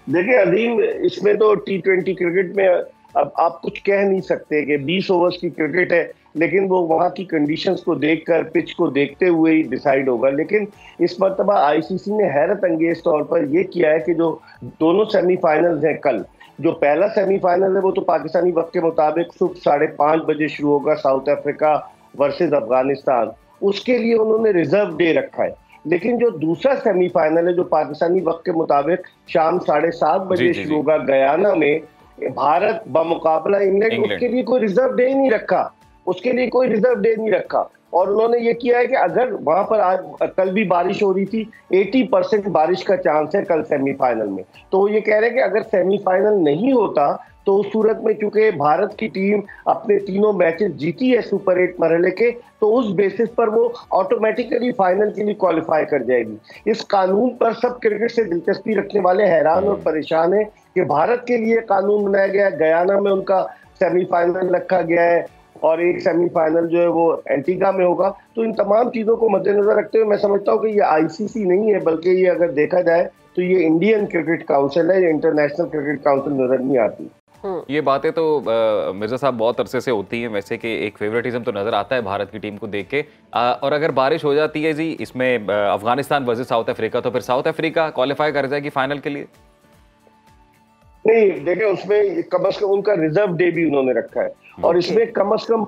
देखिए अजीम, इसमें तो T20 क्रिकेट में अब आप कुछ कह नहीं सकते कि 20 ओवर्स की क्रिकेट है, लेकिन वो वहाँ की कंडीशंस को देखकर, पिच को देखते हुए ही डिसाइड होगा। लेकिन इस मरतबा ICC ने हैरत अंगेज तौर पर यह किया है कि जो दोनों सेमीफाइनल्स हैं, कल जो पहला सेमीफाइनल है वो तो पाकिस्तानी वक्त के मुताबिक सुबह 5:30 बजे शुरू होगा, साउथ अफ्रीका वर्सेस अफगानिस्तान, उसके लिए उन्होंने रिजर्व डे रखा है। लेकिन जो दूसरा सेमीफाइनल है जो पाकिस्तानी वक्त के मुताबिक शाम 7:30 बजे शुरू होगा गयाना में, भारत बमुकाबला इंग्लैंड, उसके लिए कोई रिजर्व डे नहीं रखा, उसके लिए कोई रिजर्व डे नहीं रखा। और उन्होंने ये किया है कि अगर वहां पर आज कल भी बारिश हो रही थी, 80% बारिश का चांस है कल सेमीफाइनल में। तो वो ये कह रहे हैं कि अगर सेमीफाइनल नहीं होता तो उस सूरत में चूंकि भारत की टीम अपने तीनों मैचेस जीती है सुपर 8 मरहले के, तो उस बेसिस पर वो ऑटोमेटिकली फाइनल के लिए क्वालिफाई कर जाएगी। इस कानून पर सब क्रिकेट से दिलचस्पी रखने वाले हैरान और परेशान है कि भारत के लिए कानून बनाया गया, गयाना में उनका सेमीफाइनल रखा गया है और एक सेमीफाइनल जो है वो एंटीगा में होगा। तो इन तमाम चीज़ों को मद्देनजर रखते हुए मैं समझता हूँ कि ये ICC नहीं है, बल्कि ये अगर देखा जाए तो ये इंडियन क्रिकेट काउंसिल है, ये इंटरनेशनल क्रिकेट काउंसिल नजर नहीं आती। ये बातें तो मिर्जा साहब बहुत अरसे से होती हैं वैसे कि एक फेवरेटिज्म तो नजर आता है भारत की टीम को देख के। और अगर बारिश हो जाती है जी इसमें अफगानिस्तान वर्सेस साउथ अफ्रीका, तो फिर साउथ अफ्रीका क्वालिफाई कर जाएगी फाइनल के लिए? नहीं, देखिए उसमें कम से कम उनका रिजर्व डे भी उन्होंने रखा है और इसमें कम से कम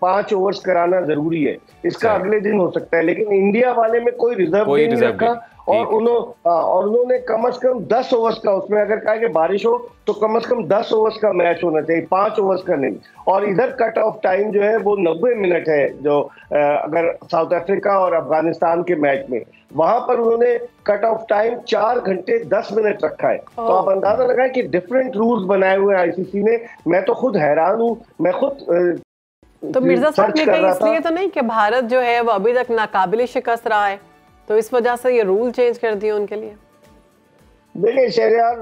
5 ओवर्स कराना जरूरी है। इसका अगले दिन हो सकता है, लेकिन इंडिया वाले में कोई रिजर्व डे नहीं रखा और उन्होंने कम से कम 10 ओवर्स का, उसमें अगर कहा कि बारिश हो तो कम से कम 10 ओवर्स का मैच होना चाहिए, 5 ओवर्स का नहीं। और इधर कट ऑफ टाइम जो है वो 90 मिनट है, जो अगर साउथ अफ्रीका और अफगानिस्तान के मैच में, वहां पर उन्होंने कट ऑफ टाइम 4 घंटे 10 मिनट रखा है। तो आप अंदाजा लगाएं कि डिफरेंट रूल्स बनाए हुए हैं आईसीसी ने। मैं तो खुद हैरान हूं, मैं खुद तो मिर्जा साहब ये कहीं इसलिए तो नहीं कि भारत जो है वो अभी तक नाकाबिल शिकस्त रहा है, तो इस वजह से ये रूल चेंज कर दिए उनके लिए? देखिए शहर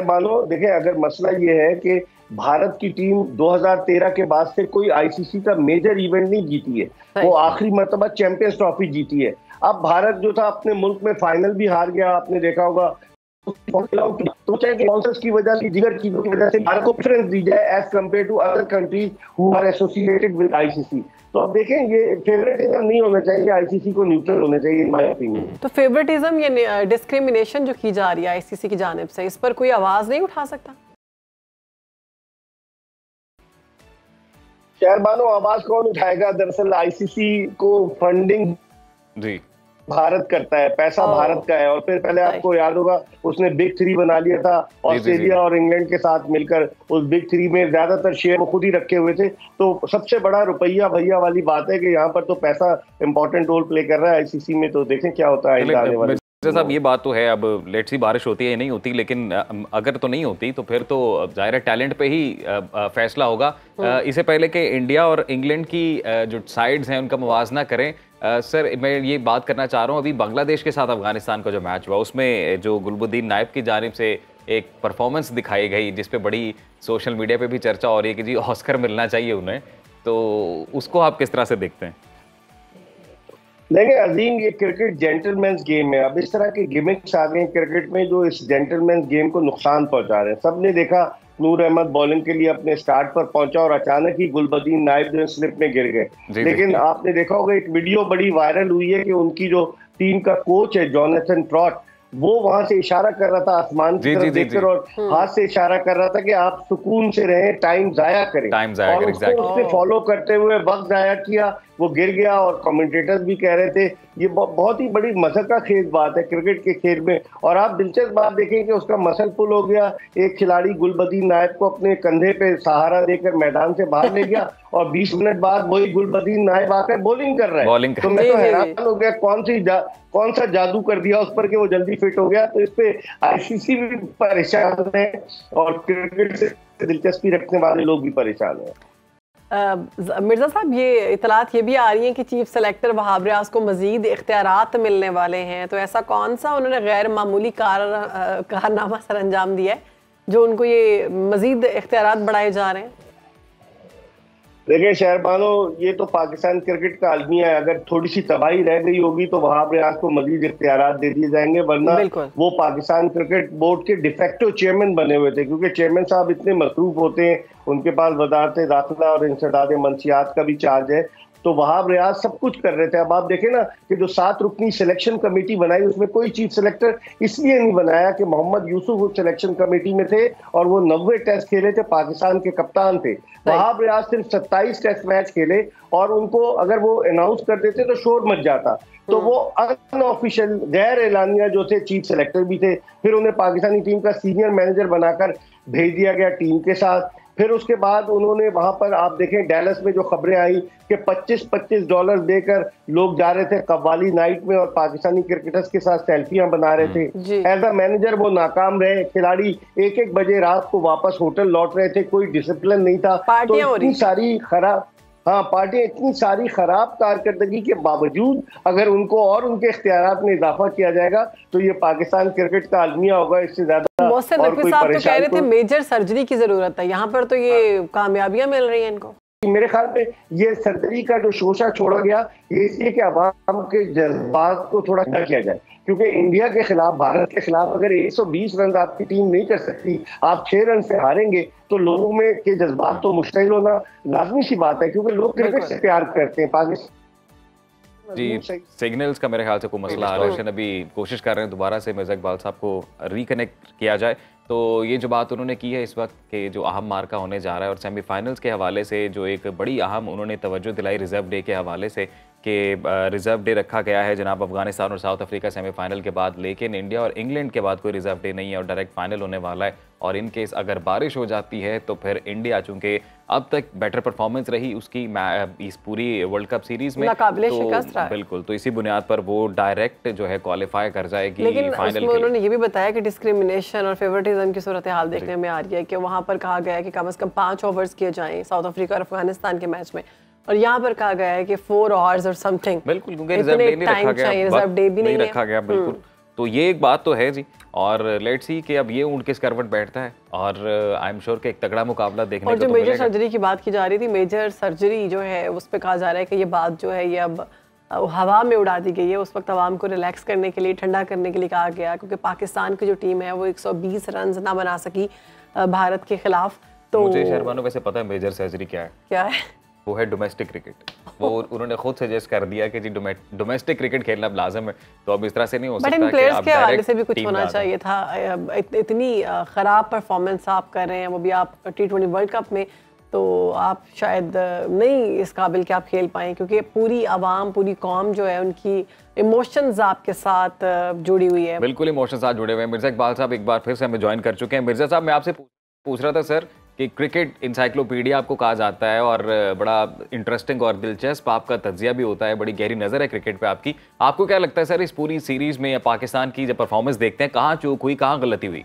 बानो, देखिए अगर मसला ये है कि भारत की टीम 2013 के बाद से कोई आईसीसी का मेजर इवेंट नहीं जीती है, वो आखिरी मर्तबा चैंपियंस ट्रॉफी जीती है। अब भारत जो था अपने मुल्क में फाइनल भी हार गया, आपने देखा होगा। तो चाहे स्पॉन्सर्स की वजह से, दीगर चीजों की वजह से भारत को प्रेफरेंस दी जाए as compared to other countries who are associated with ICC. तो अब देखें, ये फेवरेटिज्म नहीं होना चाहिए, आईसीसी को न्यूट्रल होना चाहिए इन माय ओपिनियन। तो फेवरेटिज्म या डिस्क्रिमिनेशन जो की जा रही है आईसीसी की जानिब से, इस पर कोई आवाज नहीं उठा सकता? शहरबानो, आवाज कौन उठाएगा? दरअसल आईसीसी को फंडिंग जी भारत करता है, पैसा भारत का है। और फिर पहले आपको याद होगा उसने बिग 3 बना लिया था, ऑस्ट्रेलिया और इंग्लैंड के साथ मिलकर। उस बिग 3 में ज्यादातर शेयर वो खुद ही रखे हुए थे। तो सबसे बड़ा रुपया भैया वाली बात है कि यहाँ पर तो पैसा इंपॉर्टेंट रोल प्ले कर रहा है आईसीसी में। तो देखें क्या होता है आने वाले। साहब ये बात तो है, अब लेट्स सी बारिश होती है या नहीं होती, लेकिन अगर तो नहीं होती तो फिर तो जाहिर है टैलेंट पे ही फैसला होगा। इससे पहले कि इंडिया और इंग्लैंड की जो साइड्स हैं उनका मुवाजना करें, सर मैं ये बात करना चाह रहा हूँ, अभी बांग्लादेश के साथ अफगानिस्तान का जो मैच हुआ उसमें जो गुलबुद्दीन नायब की जानिब से एक परफॉर्मेंस दिखाई गई जिसपे बड़ी सोशल मीडिया पे भी चर्चा हो रही है कि जी ऑस्कर मिलना चाहिए उन्हें, तो उसको आप किस तरह से देखते हैं? देखिए अजीम, ये क्रिकेट जेंटलमैन्स गेम है। अब इस तरह के गिमिक्स आ गए क्रिकेट में जो इस जेंटलमैन्स गेम को नुकसान पहुंचा रहे हैं। सबने देखा नूर अहमद बॉलिंग के लिए अपने स्टार्ट पर पहुंचा और अचानक ही गुलबदीन नायब जो स्लिप में गिर गए। लेकिन आपने देखा होगा एक वीडियो बड़ी वायरल हुई है कि उनकी जो टीम का कोच है जोनाथन ट्रॉट, वो वहां से इशारा कर रहा था आसमान की तरफ देखकर और हाथ से इशारा कर रहा था कि आप सुकून से रहें, टाइम जाया करें। और उसको उसने फॉलो करते हुए वक्त जाया किया, वो गिर गया। और कमेंटेटर्स भी कह रहे थे ये बहुत ही बड़ी मज़े का खेल बात है क्रिकेट के खेल में। और आप दिलचस्प बात देखें कि उसका मसल पुल हो गया, एक खिलाड़ी गुलबदीन नायब को अपने कंधे पे सहारा देकर मैदान से बाहर ले गया और 20 मिनट बाद वही गुलबदीन नायब आकर बॉलिंग कर रहा है। तो मैं तो हैरान हो गया कौन सा जादू कर दिया उस पर कि वो जल्दी फिट हो गया। तो इस पे आईसीसी भी परेशान है और क्रिकेट से दिलचस्पी रखने वाले लोग भी परेशान हैं। मिर्जा साहब, ये इतलात ये भी आ रही हैं कि चीफ सेलेक्टर वहाब रियाज को मजीद इख्तियारात मिलने वाले हैं, तो ऐसा कौन सा उन्होंने गैर मामूली कारनामा सर अंजाम दिया है जो उनको ये मजीद इख्तियारात बढ़ाए जा रहे हैं? देखिए शहरबानो, ये तो पाकिस्तान क्रिकेट का अलमिया है। अगर थोड़ी सी तबाही रह गई होगी तो वहाब रियाज को मजीद इख्तियारात दे दिए जाएंगे, वरना वो पाकिस्तान क्रिकेट बोर्ड के डिफेक्टिव चेयरमैन बने हुए थे। क्योंकि चेयरमैन साहब इतने मसरूफ होते हैं, उनके पास वजारत दाखिला और इंसदाद मंशियात का भी चार्ज है, तो वहाब रियाज सब कुछ कर रहे थे। अब आप देखें ना कि जो 7 रुकनी सिलेक्शन कमेटी बनाई उसमें कोई चीफ सेलेक्टर इसलिए नहीं बनाया कि मोहम्मद यूसुफ उस सिलेक्शन कमेटी में थे और वो 90 टेस्ट खेले थे, पाकिस्तान के कप्तान थे। वहाब रियाज सिर्फ 27 टेस्ट मैच खेले और उनको अगर वो अनाउंस कर देते तो शोर मच जाता। तो वो अनऑफिशियल गैर एलानिया जो थे चीफ सेलेक्टर भी थे। फिर उन्हें पाकिस्तानी टीम का सीनियर मैनेजर बनाकर भेज दिया गया टीम के साथ। फिर उसके बाद उन्होंने वहां पर आप देखें डैलस में जो खबरें आई कि $25 देकर लोग जा रहे थे कव्वाली नाइट में और पाकिस्तानी क्रिकेटर्स के साथ सेल्फियां बना रहे थे। एज अ मैनेजर वो नाकाम रहे। खिलाड़ी 1-1 बजे रात को वापस होटल लौट रहे थे, कोई डिसिप्लिन नहीं था। तो इतनी सारी खराब पार्टियां इतनी सारी खराब कारकर्दगी के बावजूद अगर उनको और उनके इख्तियारात में इजाफा किया जाएगा तो ये पाकिस्तान क्रिकेट का अलमिया होगा। इससे ज्यादा मोहसिन नकवी साहब तो कह रहे थे मेजर सर्जरी की जरूरत है, यहाँ पर तो ये कामयाबियां मिल रही हैं इनको। मेरे ख्याल में ये सर्जरी का जो शोशा छोड़ा गया ये इसलिए कि अवाम के जज्बात को थोड़ा क्या किया जाए, क्योंकि इंडिया के खिलाफ, भारत के खिलाफ अगर 120 रन आपकी टीम नहीं कर सकती, आप 6 रन से हारेंगे तो लोगों में के जज्बात तो मुश्किल होना लाजमी सी बात है, क्योंकि लोग क्रिकेट से प्यार करते हैं। पाकिस्तान जी सिग्नल्स का मेरे ख्याल से कोई मसला आ रहा है, अभी कोशिश कर रहे हैं दोबारा से मिर्जा इकबाल साहब को रिकनेक्ट किया जाए। तो ये जो बात उन्होंने की है इस वक्त के जो अहम मार्का होने जा रहा है, और सेमीफाइनल्स के हवाले से जो एक बड़ी अहम उन्होंने तवज्जो दिलाई रिजर्व डे के हवाले से कि रिजर्व डे रखा गया है जनाब अफगानिस्तान और साउथ अफ्रीका सेमीफाइनल के बाद, लेकिन इंडिया और इंग्लैंड के बाद कोई रिजर्व डे नहीं है और डायरेक्ट फाइनल होने वाला है। और इन केस अगर बारिश हो जाती है तो फिर इंडिया चूंकि अब तक बेटर परफॉर्मेंस रही उसकी इस पूरी वर्ल्ड कप सीरीज में, तो बिल्कुल तो इसी बुनियाद पर वो डायरेक्ट जो है क्वालिफाई कर जाएगी लेकिन फाइनल के। उन्होंने ये भी बताया कि डिस्क्रिमिनेशन और फेवरेटिज्म की सूरत हाल देखने में आ रही है कि वहाँ पर कहा गया है कि कम से कम 5 ओवर्स किए जाएं साउथ अफ्रीका और अफगानिस्तान के मैच में, और यहाँ पर कहा गया है कि 4 आवर्स और समथिंग। बिल्कुल, क्योंकि रिजर्व डे नहीं रखा गया, रिजर्व डे भी नहीं रखा गया बिल्कुल। तो ये एक बात तो है जी, और लेट्स सी कि अब ये ऊंट किस करवट बैठता है, और आई एम श्योर कि एक तगड़ा मुकाबला देखने को तो मिलेगा। और जो मेजर सर्जरी की बात की जा रही थी, मेजर सर्जरी जो है उस पर कहा जा रहा है कि ये बात जो है ये अब हवा में उड़ा दी गई है। उस वक्त आवाम को रिलैक्स करने के लिए, ठंडा करने के लिए कहा गया, क्योंकि पाकिस्तान की जो टीम है वो 120 रन ना बना सकी भारत के खिलाफ। तो मुझे शर्मानो वैसे पता है मेजर सर्जरी क्या है? वो है डोमेस्टिक क्रिकेट। वो उन्होंने खुद सजेस्ट कर दिया कि जी डोमेस्टिक क्रिकेट खेलना लाजम है, तो अब इस तरह से नहीं हो सकता। बट इन प्लेयर्स के हवाले से भी कुछ होना चाहिए था। इतनी खराब परफॉर्मेंस आप कर रहे हैं, वो भी आप T20 वर्ल्ड कप में, तो आप शायद नहीं इस काबिल कि आप खेल पाएँ, क्योंकि पूरी आवाम, पूरी कौम जो है उनकी इमोशंस आपके साथ जुड़ी हुई है। बिल्कुल इमोशंस साथ जुड़े हुए हैं। मिर्जा इकबाल साहब एक बार फिर से हमें ज्वाइन कर चुके हैं। मिर्जा साहब, मैं आपसे पूछ रहा था सर कि क्रिकेट इंसाइक्लोपीडिया आपको कहा जाता है और बड़ा इंटरेस्टिंग और दिलचस्प आपका तज्जिया भी होता है, बड़ी गहरी नज़र है क्रिकेट पे आपकी। आपको क्या लगता है सर इस पूरी सीरीज में या पाकिस्तान की जब परफॉर्मेंस देखते हैं, कहाँ चूक हुई, कहाँ गलती हुई?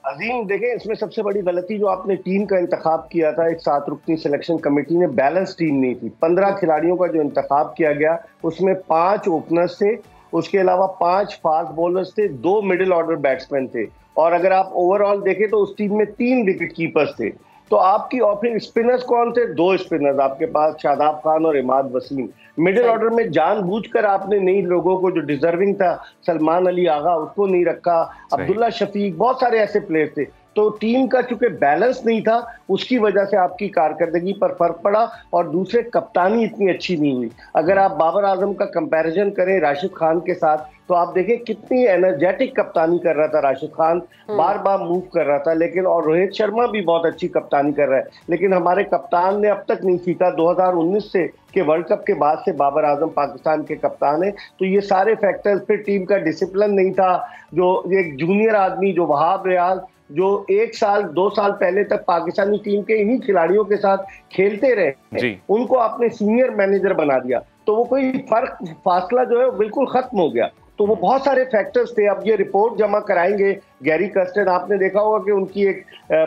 अजीम, देखें, इसमें सबसे बड़ी गलती जो आपने टीम का इंतखाब किया था, एक 7 रुकनी सिलेक्शन कमेटी ने बैलेंस टीम नहीं थी। 15 खिलाड़ियों का जो इंतखाब किया गया उसमें 5 ओपनर्स थे, उसके अलावा 5 फास्ट बॉलर्स थे, 2 मिडिल ऑर्डर बैट्समैन थे, और अगर आप ओवरऑल देखें तो उस टीम में 3 विकेट कीपर्स थे। तो आपकी ओपनिंग स्पिनर्स कौन थे? 2 स्पिनर्स आपके पास, शादाब खान और इमाद वसीम। मिडिल ऑर्डर में जानबूझकर आपने नई लोगों को, जो डिजर्विंग था, सलमान अली आगा, उसको नहीं रखा, अब्दुल्ला शफीक, बहुत सारे ऐसे प्लेयर थे। तो टीम का चूंकि बैलेंस नहीं था, उसकी वजह से आपकी कारकर्दगी पर फर्क पड़ा, और दूसरे कप्तानी इतनी अच्छी नहीं हुई। अगर आप बाबर आजम का कंपैरिजन करें राशिद खान के साथ, तो आप देखें कितनी एनर्जेटिक कप्तानी कर रहा था राशिद खान, बार बार मूव कर रहा था, लेकिन और रोहित शर्मा भी बहुत अच्छी कप्तानी कर रहा है, लेकिन हमारे कप्तान ने अब तक नहीं सीखा। 2019 से के वर्ल्ड कप के बाद से बाबर आजम पाकिस्तान के कप्तान है। तो ये सारे फैक्टर्स, फिर टीम का डिसिप्लिन नहीं था, जो एक जूनियर आदमी जो वहाब रियाज, जो 1 साल 2 साल पहले तक पाकिस्तानी टीम के इन्हीं खिलाड़ियों के साथ खेलते रहे, उनको आपने सीनियर मैनेजर बना दिया, तो वो कोई फासला जो है बिल्कुल खत्म हो गया। तो वो बहुत सारे फैक्टर्स थे। अब ये रिपोर्ट जमा कराएंगे गैरी कर्स्टन, आपने देखा होगा कि उनकी एक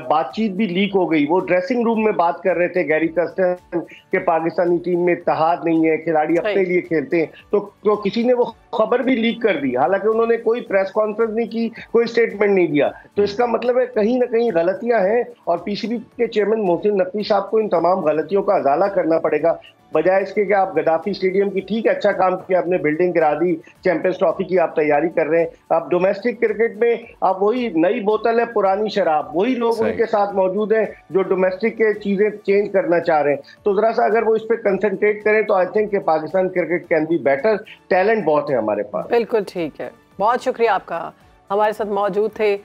बातचीत भी लीक हो गई। वो ड्रेसिंग रूम में बात कर रहे थे गैरी कर्स्टन के पाकिस्तानी टीम में इत्तेहाद नहीं है, खिलाड़ी अपने लिए खेलते हैं, तो किसी ने वो खबर भी लीक कर दी, हालांकि उन्होंने कोई प्रेस कॉन्फ्रेंस नहीं की, कोई स्टेटमेंट नहीं दिया। तो इसका मतलब है कहीं ना कहीं गलतियां हैं, और पीसीबी के चेयरमैन मोहसिन नकवी साहब को इन तमाम गलतियों का अजाला करना पड़ेगा, बजाय इसके कि आप गद्दाफी स्टेडियम की, ठीक है अच्छा काम किया, आपने बिल्डिंग गिरा दी, चैंपियंस ट्रॉफी की आप तैयारी कर रहे हैं, आप डोमेस्टिक क्रिकेट में आप वही नई बोतल है पुरानी शराब, वही लोग उनके साथ मौजूद हैं जो डोमेस्टिक के चीजें चेंज करना चाह रहे हैं। तो जरा सा अगर वो इस पर कंसंट्रेट करें तो I think Pakistan cricket can be better. Talent बहुत है हमारे पास। बिल्कुल ठीक है, बहुत शुक्रिया आपका। हमारे साथ मौजूद थे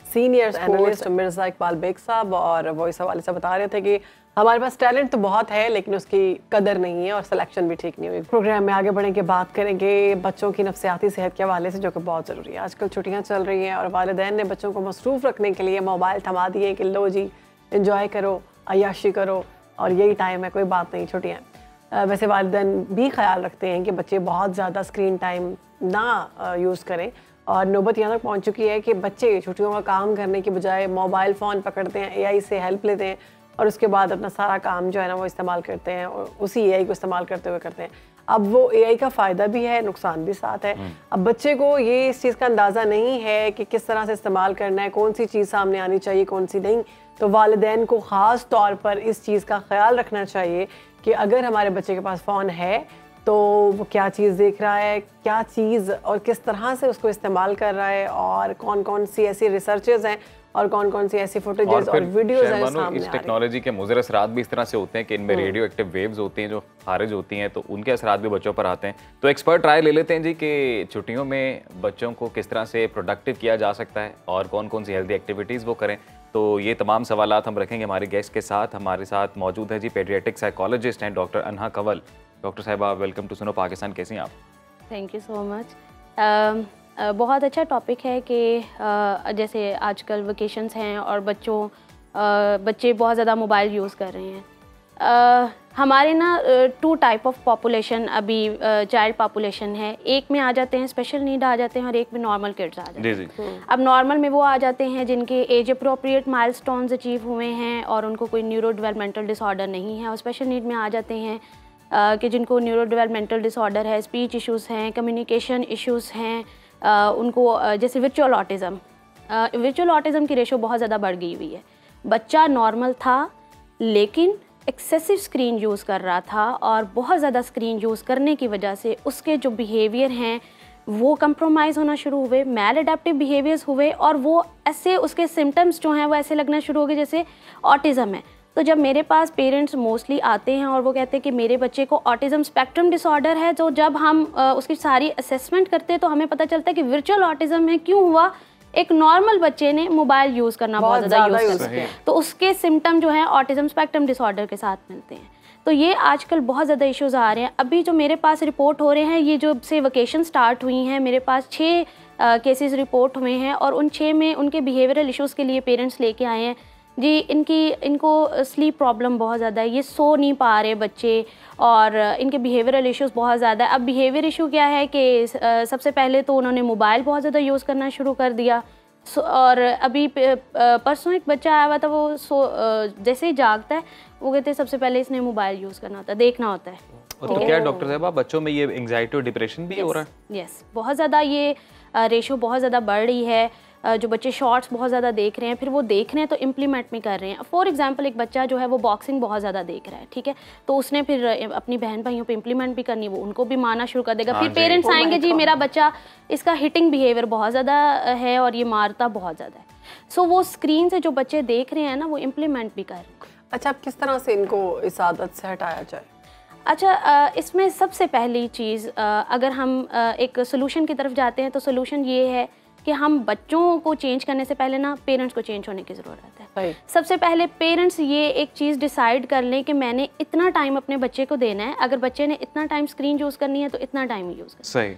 सीनियर एनालिस्ट मिर्जा इकबाल बेग साहब, और वो इस हवाले से बता रहे थे कि हमारे पास टैलेंट तो बहुत है लेकिन उसकी कदर नहीं है और सिलेक्शन भी ठीक नहीं हुई। प्रोग्राम में आगे बढ़ेंगे, बात करेंगे बच्चों की नफ्सियाती सेहत के हवाले से, जो कि बहुत ज़रूरी है। आजकल छुट्टियां चल रही हैं और वालिदैन ने बच्चों को मसरूफ़ रखने के लिए मोबाइल थमा दिए कि लो जी इंजॉय करो, अय्याशी करो, और यही टाइम है, कोई बात नहीं, छुट्टियाँ। वैसे वालिदैन भी ख्याल रखते हैं कि बच्चे बहुत ज़्यादा स्क्रीन टाइम ना यूज़ करें, और नौबत यहाँ तक पहुँच चुकी है कि बच्चे छुट्टियों का काम करने के बजाय मोबाइल फ़ोन पकड़ते हैं, AI से हेल्प लेते हैं, और उसके बाद अपना सारा काम जो है ना वो इस्तेमाल करते हैं, और उसी AI को इस्तेमाल करते हुए करते हैं। अब वो AI का फ़ायदा भी है, नुकसान भी साथ है। अब बच्चे को ये इस चीज़ का अंदाज़ा नहीं है कि किस तरह से इस्तेमाल करना है, कौन सी चीज़ सामने आनी चाहिए, कौन सी नहीं। तो वालिदैन को ख़ास तौर पर इस चीज़ का ख्याल रखना चाहिए कि अगर हमारे बच्चे के पास फ़ोन है तो वो क्या चीज़ देख रहा है, क्या चीज़ और किस तरह से उसको इस्तेमाल कर रहा है, और कौन कौन सी ऐसी रिसर्चेस हैं और कौन कौन सी ऐसी फुटेजेस और फिर वीडियोस हैं शहरबानो, सामने इस आ रही टेक्नोलॉजी के मुज़र असरात भी इस तरह से होते हैं कि इनमें रेडियो एक्टिव वेव्स होती हैं जो खारिज होती हैं, तो उनके असरात भी बच्चों पर आते हैं। तो एक्सपर्ट राय ले लेते हैं जी कि छुट्टियों में बच्चों को किस तरह से प्रोडक्टिव किया जा सकता है और कौन कौन सी हेल्दी एक्टिविटीज़ वो करें। तो ये तमाम सवालात हम रखेंगे हमारे गेस्ट के साथ। हमारे साथ मौजूद है जी पेडियाट्रिक साइकोलॉजिस्ट हैं डॉक्टर अनहा कंवल। डॉक्टर साहिबा, वेलकम टू सुनो पाकिस्तान, कैसी हैं आप? Thank you so much. बहुत अच्छा टॉपिक है कि जैसे आजकल वेकेशंस हैं और बच्चे बहुत ज़्यादा मोबाइल यूज़ कर रहे हैं। हमारे ना 2 टाइप ऑफ पॉपुलेशन अभी चाइल्ड पॉपुलेशन है। एक में आ जाते हैं स्पेशल नीड आ जाते हैं और एक में नॉर्मल किड्स आ जाते हैं। अब नॉर्मल में वो आ जाते हैं जिनके एज अप्रोप्रिएट माइलस्टोन्स अचीव हुए हैं और उनको कोई न्यूरो डेवलपमेंटल डिसऑर्डर नहीं है। और स्पेशल नीड में आ जाते हैं कि जिनको न्यूरो डेवलपमेंटल डिसऑर्डर है, स्पीच इश्यूज़ हैं, कम्युनिकेशन इश्यूज़ हैं, उनको जैसे वर्चुअल ऑटिज़म की रेशो बहुत ज़्यादा बढ़ गई हुई है। बच्चा नॉर्मल था लेकिन एक्सेसिव स्क्रीन यूज़ कर रहा था और बहुत ज़्यादा स्क्रीन यूज़ करने की वजह से उसके जो बिहेवियर हैं वो कंप्रोमाइज़ होना शुरू हुए, मैल अडेप्टिव बिहेवियर्स हुए और वो ऐसे उसके सिम्टम्स जो हैं वो ऐसे लगना शुरू हो गए जैसे ऑटिज़म है। तो जब मेरे पास पेरेंट्स मोस्टली आते हैं और वो कहते हैं कि मेरे बच्चे को ऑटिज़म स्पेक्ट्रम डिसऑर्डर है, तो जब हम उसकी सारी असेसमेंट करते हैं तो हमें पता चलता है कि वर्चुअल ऑटिज़म है। क्यों हुआ? एक नॉर्मल बच्चे ने मोबाइल यूज़ करना बहुत ज़्यादा यूज़ करते हैं तो उसके सिम्टम जो हैं ऑटिज़म स्पेक्ट्रम डिसऑर्डर के साथ मिलते हैं। तो ये आजकल बहुत ज़्यादा इश्यूज़ आ रहे हैं। अभी जो मेरे पास रिपोर्ट हो रहे हैं, ये जब से वेकेशन स्टार्ट हुई हैं मेरे पास 6 केसेस रिपोर्ट हुए हैं और उन 6 में उनके बिहेवियरल इश्यूज़ के लिए पेरेंट्स लेके आए हैं जी। इनको स्लीप प्रॉब्लम बहुत ज़्यादा है, ये सो नहीं पा रहे बच्चे और इनके बिहेवियरल इश्यूज़ बहुत ज़्यादा है। अब बिहेवियर इशू क्या है कि सबसे पहले तो उन्होंने मोबाइल बहुत ज़्यादा यूज़ करना शुरू कर दिया। और अभी परसों एक बच्चा आया हुआ था, वो जैसे ही जागता है वो कहते हैं सबसे पहले इसने मोबाइल यूज़ करना होता है, देखना होता है। तो क्या डॉक्टर साहब बच्चों में ये एंग्जाइटी और डिप्रेशन भी हो रहा है? यस, बहुत ज़्यादा ये रेशो बहुत ज़्यादा बढ़ रही है। जो बच्चे शॉर्ट्स बहुत ज़्यादा देख रहे हैं, फिर वो देख रहे हैं तो इम्प्लीमेंट भी कर रहे हैं। फॉर एग्जांपल एक बच्चा जो है वो बॉक्सिंग बहुत ज़्यादा देख रहा है, ठीक है, तो उसने फिर अपनी बहन भाइयों पे इम्प्लीमेंट भी करनी, वो उनको भी मारना शुरू कर देगा। फिर पेरेंट्स आएंगे जी मेरा बच्चा, इसका हिटिंग बिहेवियर बहुत ज़्यादा है और ये मारता बहुत ज़्यादा है। सो वो स्क्रीन से जो बच्चे देख रहे हैं ना वो इम्प्लीमेंट भी कर रहे हैं। अच्छा, अब किस तरह से इनको इस आदत से हटाया जाए? अच्छा, इसमें सबसे पहली चीज़ अगर हम एक सोल्यूशन की तरफ जाते हैं तो सोल्यूशन ये है कि हम बच्चों को चेंज करने से पहले ना पेरेंट्स को चेंज होने की ज़रूरत है। सबसे पहले पेरेंट्स ये एक चीज़ डिसाइड कर लें कि मैंने इतना टाइम अपने बच्चे को देना है। अगर बच्चे ने इतना टाइम स्क्रीन यूज़ करनी है तो इतना टाइम यूज़ करना। सही।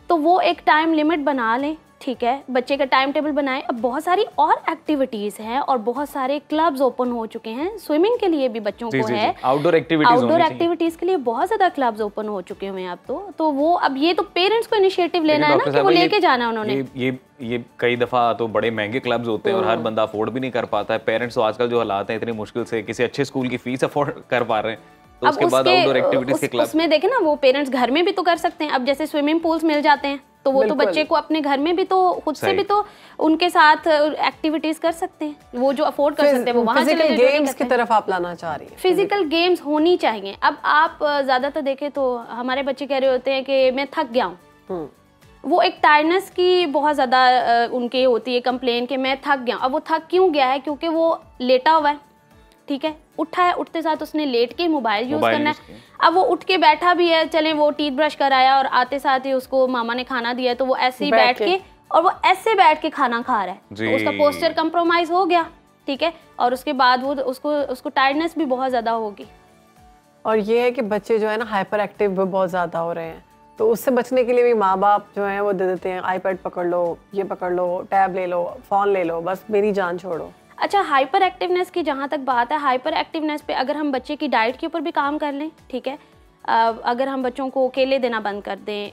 तो वो एक टाइम लिमिट बना लें, ठीक है, बच्चे का टाइम टेबल बनाएं। अब बहुत सारी और एक्टिविटीज़ हैं और बहुत सारे क्लब्स ओपन हो चुके हैं। स्विमिंग के लिए भी बच्चों को है, आउटडोर एक्टिविटीज़ के लिए बहुत ज़्यादा क्लब्स ओपन हो चुके हुए हैं अब तो वो अब ये तो पेरेंट्स को इनिशिएटिव लेना है ना कि वो लेके जाना है उन्होंने। ये कई दफ़ा तो बड़े महंगे क्लब्स होते हैं और हर बंदा अफोर्ड भी नहीं कर पाता है। पेरेंट्स तो आजकल जो हालात हैं इतनी मुश्किल से किसी अच्छे स्कूल की फीस अफोर्ड कर पा रहे हैं, तो उसके बाद आउटडोर एक्टिविटीज़ के क्लब उसमें देखें ना वो पेरेंट्स घर में भी तो कर सकते हैं। अब जैसे स्विमिंग पूल्स मिल जाते हैं तो वो तो बच्चे को अपने घर में भी तो खुद से भी तो उनके साथ एक्टिविटीज कर सकते हैं, वो जो अफोर्ड कर सकते हैं वो वहाँ चले जाएं। गेम्स की तरफ आप लाना चाह रही हैं? फिजिकल गेम्स होनी चाहिए। अब आप ज़्यादातर देखें तो हमारे बच्चे कह रहे होते हैं कि मैं थक गया हूँ, वो एक टायर्डनेस की बहुत ज़्यादा उनके होती है कंप्लेन कि मैं थक गया। अब वो थक क्यों गया है? क्योंकि वो लेटा हुआ है, ठीक है, उठा है, उठते साथ उसने लेट के मोबाइल यूज़ करना है। अब वो उठ के बैठा भी है, चले वो टीथ ब्रश कराया और आते साथ ही उसको मामा ने खाना दिया तो वो ऐसे ही बैठ के और वो ऐसे बैठ के खाना खा रहा है, तो उसका पोस्चर कंप्रोमाइज हो गया, ठीक है, और उसके बाद वो उसको टायर्डनेस भी बहुत ज़्यादा होगी। और ये है कि बच्चे जो है ना हाइपर एक्टिव बहुत ज़्यादा हो रहे हैं, तो उससे बचने के लिए भी माँ बाप जो है वो दे देते हैं आईपैड पकड़ लो, ये पकड़ लो, टैब ले लो, फ़ोन ले लो, बस मेरी जान छोड़ो। अच्छा, हाइपर एक्टिवनेस की जहाँ तक बात है, हाइपर एक्टिवनेस पे अगर हम बच्चे की डाइट के ऊपर भी काम कर लें, ठीक है, अगर हम बच्चों को केले देना बंद कर दें,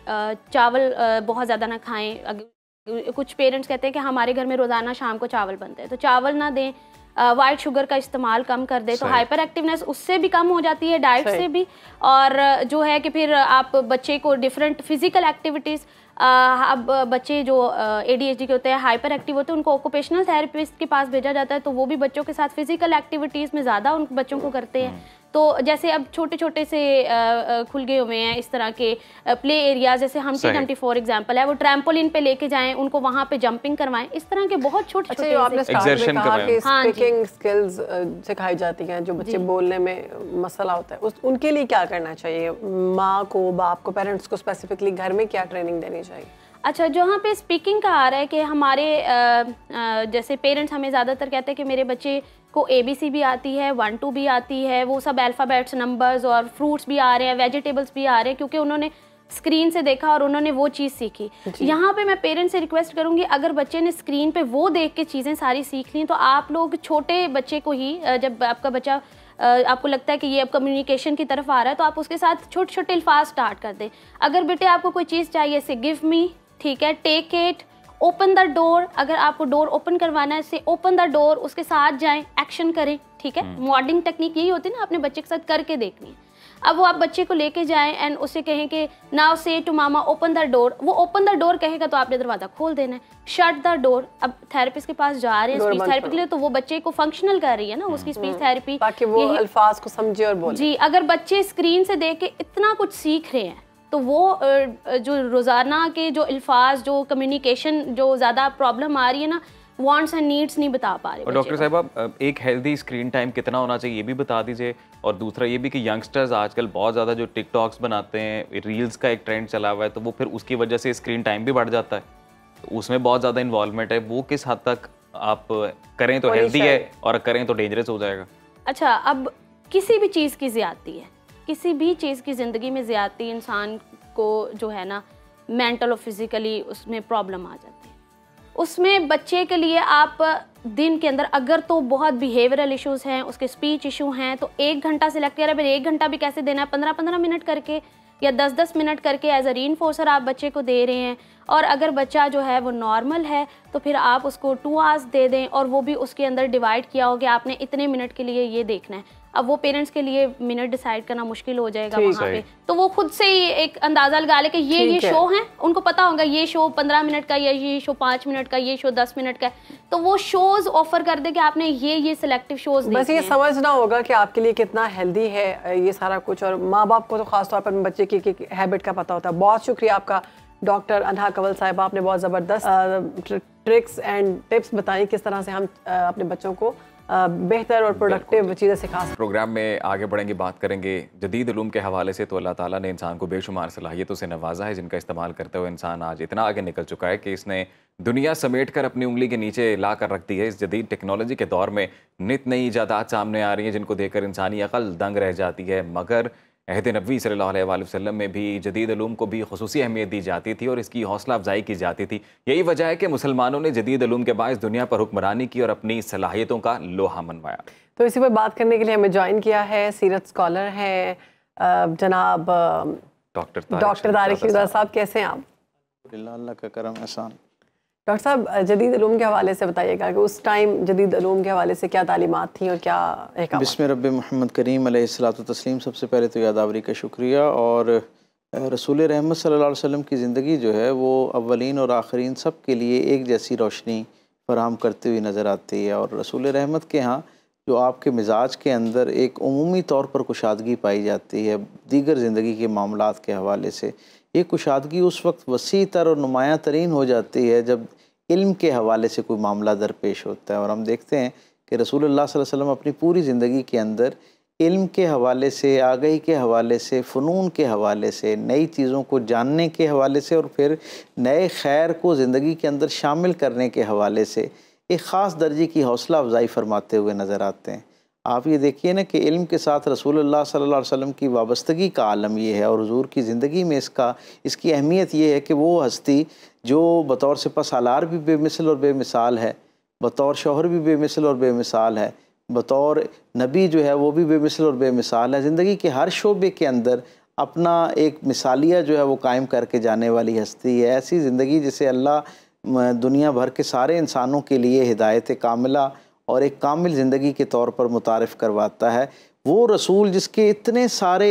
चावल बहुत ज़्यादा ना खाएं। कुछ पेरेंट्स कहते हैं कि हमारे घर में रोज़ाना शाम को चावल बनते हैं, तो चावल ना दें, वाइट शुगर का इस्तेमाल कम कर दें, तो हाइपर एक्टिवनेस उससे भी कम हो जाती है, डाइट से भी। और जो है कि फिर आप बच्चे को डिफरेंट फिजिकल एक्टिविटीज़, अब बच्चे जो ADHD के होते हैं, हाइपर एक्टिव होते हैं, उनको ऑक्यूपेशनल थेरेपिस्ट के पास भेजा जाता है, तो वो भी बच्चों के साथ फिजिकल एक्टिविटीज़ में ज़्यादा उन बच्चों को करते हैं, तो जैसे अब छोटे छोटे से खुल गए हुए हैं इस तरह के प्ले एरियाज, जैसे हमटी डम्टी फॉर एग्जांपल है, वो ट्रैम्पोलिन पे लेके जाएं, उनको वहाँ पे जंपिंग करवाएं, इस तरह के बहुत छोटे छोटे आपने स्टार्ट में कहा कि हाँ स्पीकिंग स्किल्स सिखाई जाती हैं, जो बच्चे बोलने में मसला होता है उनके लिए क्या करना चाहिए? माँ को, बाप को, पेरेंट्स को स्पेसिफिकली घर में क्या ट्रेनिंग देनी चाहिए? अच्छा, जहाँ पे स्पीकिंग का आ रहा है कि हमारे जैसे पेरेंट्स हमें ज़्यादातर कहते हैं कि मेरे बच्चे को ABC भी आती है, 1-2 भी आती है, वो सब अल्फ़ाबेट्स, नंबर्स और फ्रूट्स भी आ रहे हैं, वेजिटेबल्स भी आ रहे हैं, क्योंकि उन्होंने स्क्रीन से देखा और उन्होंने वो चीज़ सीखी। यहाँ पे मैं पेरेंट्स से रिक्वेस्ट करूँगी, अगर बच्चे ने स्क्रीन पे वो देख के चीज़ें सारी सीख ली तो आप लोग छोटे बच्चे को ही, जब आपका बच्चा आपको लगता है कि ये अब कम्युनिकेशन की तरफ आ रहा है, तो आप उसके साथ छोटे छोटे अल्फाज स्टार्ट कर दें। अगर बेटे आपको कोई चीज़ चाहिए, से गिव मी, ठीक है, take it, open the door, अगर आपको डोर ओपन करवाना है से ओपन द डोर, उसके साथ जाएं, एक्शन करें, ठीक है। मॉडलिंग टेक्निक यही होती है ना, अपने बच्चे के साथ करके देखनी है। अब वो आप बच्चे को लेके जाएं एंड उसे कहें कि now say to mama open the door, वो ओपन द डोर कहेगा तो आपने दरवाज़ा खोल देना है। शट द डोर, अब थेरेपिस्ट के पास जा रहे हैं स्पीच थेरेपी के लिए, तो वो बच्चे को फंक्शनल कर रही है ना उसकी स्पीच थेरेपी, ताकि वो अल्फाज को समझे और बोले। जी, अगर बच्चे स्क्रीन से देख के इतना कुछ सीख रहे हैं तो वो जो रोज़ाना के जो अल्फाज, जो कम्युनिकेशन, जो ज़्यादा प्रॉब्लम आ रही है ना, वांट्स एंड नीड्स नहीं बता पा रहे। और डॉक्टर साहब, आप एक हेल्दी स्क्रीन टाइम कितना होना चाहिए ये भी बता दीजिए। और दूसरा ये भी कि यंगस्टर्स आजकल बहुत ज़्यादा जो टिकटॉक्स बनाते हैं, रील्स का एक ट्रेंड चला हुआ है, तो वो फिर उसकी वजह से स्क्रीन टाइम भी बढ़ जाता है, तो उसमें बहुत ज़्यादा इन्वॉल्वमेंट है, वो किस हद तक आप करें तो हेल्दी है और करें तो डेंजरस हो जाएगा? अच्छा, अब किसी भी चीज़ की ज़्यादती है, किसी भी चीज़ की ज़िंदगी में ज़्यादती इंसान को जो है ना मेंटल और फिज़िकली उसमें प्रॉब्लम आ जाती है। उसमें बच्चे के लिए आप दिन के अंदर अगर तो बहुत बिहेवियरल इश्यूज़ हैं, उसके स्पीच इशू हैं, तो 1 घंटा सिलेक्ट करें। फिर 1 घंटा भी कैसे देना है, 15-15 मिनट करके या 10-10 मिनट करके एज अ रीइंफोर्सर आप बच्चे को दे रहे हैं। और अगर बच्चा जो है वो नॉर्मल है तो फिर आप उसको 2 आवर्स दे दें, और वो भी उसके अंदर डिवाइड किया हो कि आपने इतने मिनट के लिए ये देखना है। अब वो पेरेंट्स के लिए मिनट डिसाइड करना मुश्किल हो जाएगा वहाँ पे, तो वो खुद से ही एक अंदाज़ा लगा ले कि ये शो है, उनको पता होगा ये शो 15 मिनट का, या ये शो 5 मिनट का, ये शो 10 मिनट का, तो वो शोज़ ऑफर कर दे कि आपने ये सिलेक्टिव शोज़ बस ये समझना होगा कि आपके लिए कितना हेल्दी है ये सारा कुछ। और माँ बाप को तो खासतौर पर बच्चे की हैबिट का पता होता है। बहुत शुक्रिया आपका डॉक्टर अनहा कंवल साहिबा, आपने बहुत ज़बरदस्त ट्रिक्स एंड टिप्स बताई किस तरह से हम अपने बच्चों को बेहतर और प्रोडक्टिव चीज़ें सिखा सकते। प्रोग्राम में आगे बढ़ेंगे, बात करेंगे जदीद उलूम के हवाले से। तो अल्लाह ताला ने इंसान को बेशुमार सलाहियतों से नवाजा है, जिनका इस्तेमाल करते हुए इंसान आज इतना आगे निकल चुका है कि इसने दुनिया समेट कर अपनी उंगली के नीचे ला कर रख दी है। इस जदीद टेक्नोलॉजी के दौर में नित नई ईजादात सामने आ रही हैं जिनको देखकर इंसानी अकल दंग रह जाती है, मगर अहद नबी सल्लल्लाहु अलैहि वसल्लम में भी जदीद उलूम को भी खुसूसी अहमियत दी जाती थी और इसकी हौसला अफजाई की जाती थी। यही वजह है कि मुसलमानों ने जदीद उलूम के बायस दुनिया पर हुक्मरानी की और अपनी सलाहियतों का लोहा मनवाया। तो इसी पर बात करने के लिए हमें ज्वाइन किया है, सीरत स्कॉलर है जनाब डॉक्टर तारिक शिरदार साहब। कैसे हैं आप? अल्लाह का करम एहसान। डॉक्टर साहब, जदीद उलूम के हवाले से बताइएगा कि उस टाइम जदीद उलूम के हवाले से क्या तालीमात थी और क्या अहकाम? बिस्मिल्लाह रब्बि मोहम्मद करीम अलैहिस्सलातु तस्लीम। सबसे पहले तो यादावरी का शुक्रिया। और रसूल रहमत सल्लल्लाहु अलैहि वसल्लम की ज़िंदगी जो है वो अव्वलीन और आखिरीन सब के लिए एक जैसी रोशनी फराहम करती हुई नज़र आती है। और रसूल रहमत के यहाँ जो आपके मिजाज के अंदर एक उमूमी तौर पर कुशादगी पाई जाती है दीगर ज़िंदगी के मामलात के हवाले से, ये कुशादगी उस वक्त वसी तर और नुमायाँ तरीन हो जाती है जब इल्म के हवाले से कोई मामला दरपेश होता है। और हम देखते हैं कि रसूलुल्लाह सल्लल्लाहु अलैहि वसल्लम अपनी पूरी ज़िंदगी के अंदर इल्म के हवाले से, आगाही के हवाले से, फ़नून के हवाले से, नई चीज़ों को जानने के हवाले से और फिर नए खैर को ज़िंदगी के अंदर शामिल करने के हवाले से एक ख़ास दर्जे की हौसला अफजाई फरमाते हुए नज़र आते हैं। आप ये देखिए ना कि इल्म के साथ रसूलुल्लाह सल्लल्लाहु अलैहि वसल्लम की वाबस्तगी का आलम ये है और हुज़ूर की ज़िंदगी में इसकी अहमियत ये है कि वो हस्ती जो बतौर सिपहसालार भी बेमिसल और बेमिसाल है, बतौर शौहर भी बेमिसल और बेमिसाल है, बतौर नबी जो है वो भी बेमिसल और बेमिसाल है। ज़िंदगी के हर शोबे के अंदर अपना एक मिसालिया जो है वो कायम करके जाने वाली हस्ती है। ऐसी ज़िंदगी जिसे अल्लाह दुनिया भर के सारे इंसानों के लिए हिदायत कामिला और एक कामिल ज़िंदगी के तौर पर मुतारिफ़ करवाता है। वो रसूल जिसके इतने सारे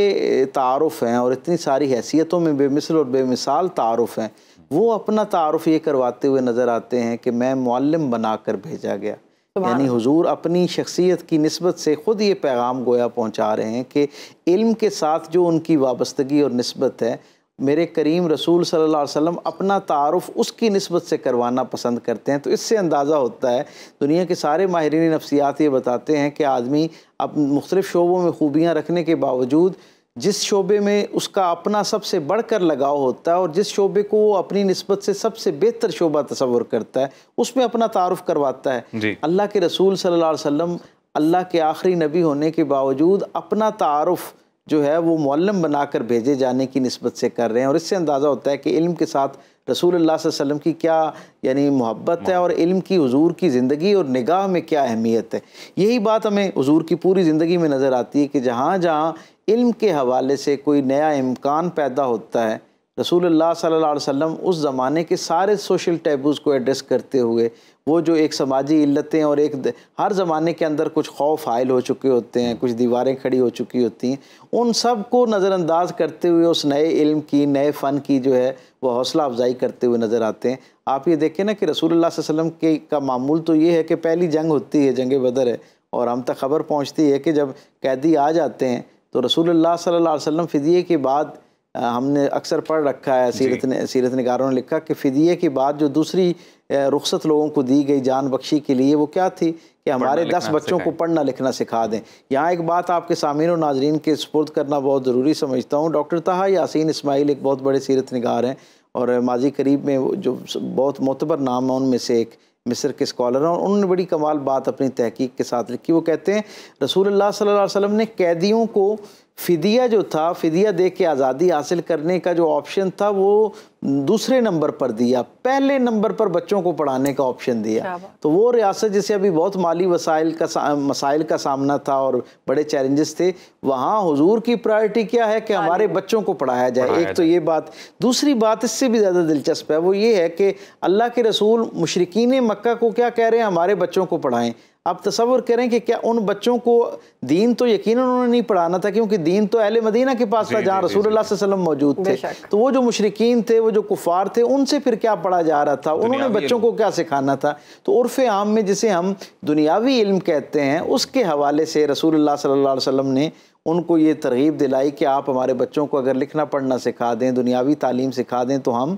तारुफ़ हैं और इतनी सारी हैसियतों में बेमिसल और बेमिसाल तारुफ़ हैं, वो अपना तारुफ़ ये करवाते हुए नज़र आते हैं कि मैं मुअल्लिम बना कर भेजा गया। यानी हुजूर अपनी शख्सियत की निस्बत से ख़ुद ये पैगाम गोया पहुँचा रहे हैं कि इल्म के साथ जो उनकी वाबस्तगी और निस्बत है, मेरे करीम रसूल सल्लल्लाहु अलैहि वसल्लम अपना तारुफ़ उसकी निस्बत से करवाना पसंद करते हैं। तो इससे अंदाज़ा होता है, दुनिया के सारे माहिरीन नफ्सियात ये बताते हैं कि आदमी अब मुख्तलिफ़ शोबों में खूबियाँ रखने के बावजूद जिस शोबे में उसका अपना सबसे बढ़कर लगाव होता है और जिस शोबे को वो अपनी निस्बत से सबसे बेहतर शोबा तस्वर करता है, उसमें अपना तारुफ़ करवाता है। अल्लाह के रसूल सल्लल्लाहु अलैहि वसल्लम अल्लाह के आखिरी नबी होने के बावजूद अपना तारुफ़ जो है वो मुअल्लिम बनाकर भेजे जाने की निस्बत से कर रहे हैं। और इससे अंदाज़ा होता है कि इल्म के साथ रसूलुल्लाह सल्लल्लाहु अलैहि वसल्लम की क्या यानी मोहब्बत है और इल्म की हुजूर की ज़िंदगी और निगाह में क्या अहमियत है। यही बात हमें हुजूर की पूरी ज़िंदगी में नज़र आती है कि जहाँ जहाँ इल्म के हवाले से कोई नया इम्कान पैदा होता है, रसूलुल्लाह सल्लल्लाहु अलैहि वसल्लम उस ज़माने के सारे सोशल टैबूज़ को एड्रेस करते हुए वो जो एक समाजी इल्लतें और एक हर ज़माने के अंदर कुछ खौफ हायल हो चुके होते हैं, कुछ दीवारें खड़ी हो चुकी होती हैं, उन सब को नज़रअंदाज करते हुए उस नए इल्म की, नए फ़न की जो है वो हौसला अफजाई करते हुए नज़र आते हैं। आप ये देखें ना कि रसूलुल्लाह सल्लल्लाहु अलैहि वसल्लम का मामूल तो ये है कि पहली जंग होती है, जंग बदर है, और हम तक खबर पहुँचती है कि जब कैदी आ जाते हैं तो रसूलुल्लाह सल्लल्लाहु अलैहि वसल्लम फ़िदिये के बाद, हमने अक्सर पढ़ रखा है, सीरत निगारों ने लिखा कि फ़िदिये के बाद जो दूसरी रुख्सत लोगों को दी गई जान बख्शी के लिए वो क्या थी कि हमारे 10 बच्चों को पढ़ना लिखना सिखा दें। यहाँ एक बात आपके सामीन और नाजरीन के सुपुर्द करना बहुत ज़रूरी समझता हूँ। डॉक्टर ताहा यासीन इस्माइल एक बहुत बड़े सीरत निगार हैं और माजी करीब में जो बहुत मोतबर नाम है उनमें से एक मिस्र के स्कॉलर हैं, और उन्होंने बड़ी कमाल बात अपनी तहकीक के साथ लिखी। वो कहते हैं रसूलुल्लाह सल्लल्लाहु अलैहि वसल्लम ने कैदियों को फ़िदिया जो था, फ़िदिया दे के आज़ादी हासिल करने का जो ऑप्शन था वो दूसरे नंबर पर दिया, पहले नंबर पर बच्चों को पढ़ाने का ऑप्शन दिया। तो वो रियासत जिसे अभी बहुत माली मसाइल का सामना था और बड़े चैलेंजेस थे, वहाँ हुजूर की प्रायोरिटी क्या है कि हमारे बच्चों को पढ़ाया जाए। एक तो ये बात। दूसरी बात इससे भी ज़्यादा दिलचस्प है, वो ये है कि अल्लाह के रसूल मुशरिकीन मक्का को क्या कह रहे हैं, हमारे बच्चों को पढ़ाएं। आप तसव्वुर करें कि क्या उन बच्चों को दीन तो यकीनन उन्होंने नहीं पढ़ाना था, क्योंकि दीन तो अहले मदीना के पास था जहाँ रसूलुल्लाह सल्लल्लाहु अलैहि वसल्लम मौजूद थे। तो वो जो मुशरिकीन थे, वो जो कुफार थे, उनसे फिर क्या पढ़ा जा रहा था, उन्होंने बच्चों को क्या सिखाना था। तो उर्फ़े आम में जिसे हम दुनियावी इल्म कहते हैं, उसके हवाले से रसूलुल्लाह सल्लल्लाहु अलैहि वसल्लम ने उनको ये तरगीब दिलाई कि आप हमारे बच्चों को अगर लिखना पढ़ना सिखा दें, दुनियावी तालीम सिखा दें, तो हम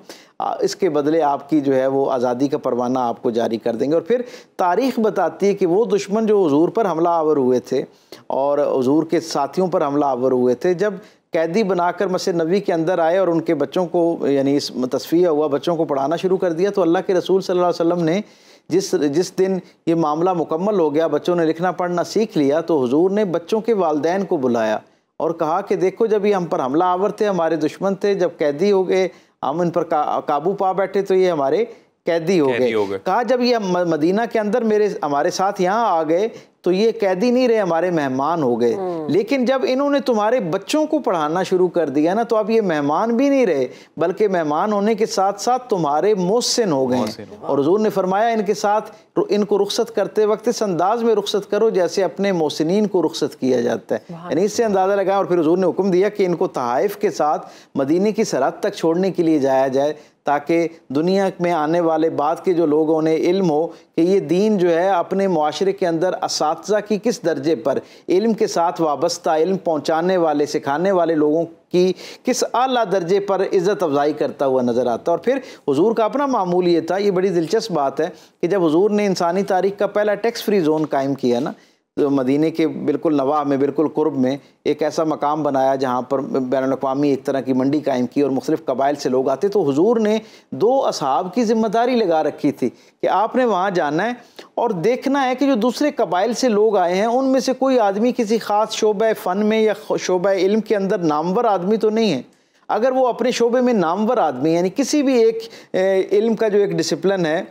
इसके बदले आपकी जो है वो आज़ादी का परवाना आपको जारी कर देंगे। और फिर तारीख़ बताती है कि वो दुश्मन जो हुजूर पर हमला आवर हुए थे और हुजूर के साथियों पर हमला आवर हुए थे, जब कैदी बनाकर मस्जिद नबी के अंदर आए और उनके बच्चों को यानी इस तस्फिया हुआ, बच्चों को पढ़ाना शुरू कर दिया, तो अल्लाह के रसूल सल्लल्लाहु अलैहि वसल्लम ने जिस दिन ये मामला मुकम्मल हो गया, बच्चों ने लिखना पढ़ना सीख लिया, तो हुजूर ने बच्चों के वालिदैन को बुलाया और कहा कि देखो, जब ये हम पर हमला आवर थे, हमारे दुश्मन थे, जब कैदी हो गए, हम इन पर काबू पा बैठे, तो ये हमारे कैदी हो गए। कहा जब ये मदीना के अंदर हमारे साथ यहाँ आ गए तो ये कैदी नहीं रहे, हमारे मेहमान हो गए। लेकिन जब इन्होंने तुम्हारे बच्चों को पढ़ाना शुरू कर दिया ना, तो अब ये मेहमान भी नहीं रहे, बल्कि मेहमान होने के साथ साथ तुम्हारे मोहसिन हो गए। और हुजूर ने फरमाया इनके साथ इनको रुखसत करते वक्त इस अंदाज में रुखसत करो जैसे अपने मोहसिनीन को रुखसत किया जाता है। यानी इससे अंदाज़ा लगाया। और फिर हुजूर ने हुक्म दिया कि इनको तहाइफ के साथ मदीने की सरहद तक छोड़ने के लिए जाया जाए, ताकि दुनिया में आने वाले बाद के जो लोगों ने इल्म हो कि ये दीन जो है अपने मुआशरे के अंदर असातिज़ा की किस दर्जे पर, इल्म के साथ वाबस्ता, इल्म पहुँचाने वाले, सिखाने वाले लोगों की किस आला दर्जे पर इज़्ज़त अफजाई करता हुआ नज़र आता। और फिर हुजूर का अपना मामूल ये था, ये बड़ी दिलचस्प बात है कि जब हुजूर ने इंसानी तारीख़ का पहला टैक्स फ्री जोन कायम किया ना, तो मदीने के बिल्कुल नवाह में, बिल्कुल कुर्ब में एक ऐसा मकाम बनाया जहाँ पर बैनुल-अक़वामी एक तरह की मंडी कायम की और मुख्तलिफ़ कबाइल से लोग आते। तो हुजूर ने 2 असहाब की ज़िम्मेदारी लगा रखी थी कि आपने वहाँ जाना है और देखना है कि जो दूसरे कबाइल से लोग आए हैं उनमें से कोई आदमी किसी ख़ास शोबे फ़न में या शोबे इल्म के अंदर नामवर आदमी तो नहीं है। अगर वो अपने शोबे में नामवर आदमी, यानी किसी भी एक इल्म का जो एक डिसिप्लिन है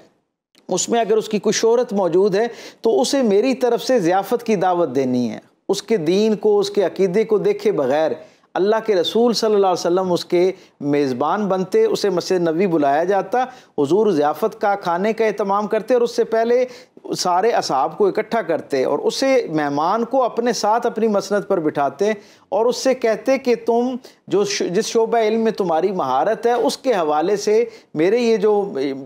उसमें अगर उसकी कोई शोहरत मौजूद है, तो उसे मेरी तरफ से ज़ियाफ़त की दावत देनी है, उसके दीन को, उसके अकीदे को देखे बगैर। अल्लाह के रसूल सल्लल्लाहु अलैहि वसल्लम उसके मेज़बान बनते, उसे मस्जिद नबी बुलाया जाता, हुजूर ज़ियाफ़त का खाने का एहतमाम करते और उससे पहले सारे असहाब को इकट्ठा करते और उसे मेहमान को अपने साथ अपनी मसनद पर बिठाते और उससे कहते कि तुम जो जिस शोबा इल्म में तुम्हारी महारत है उसके हवाले से मेरे ये जो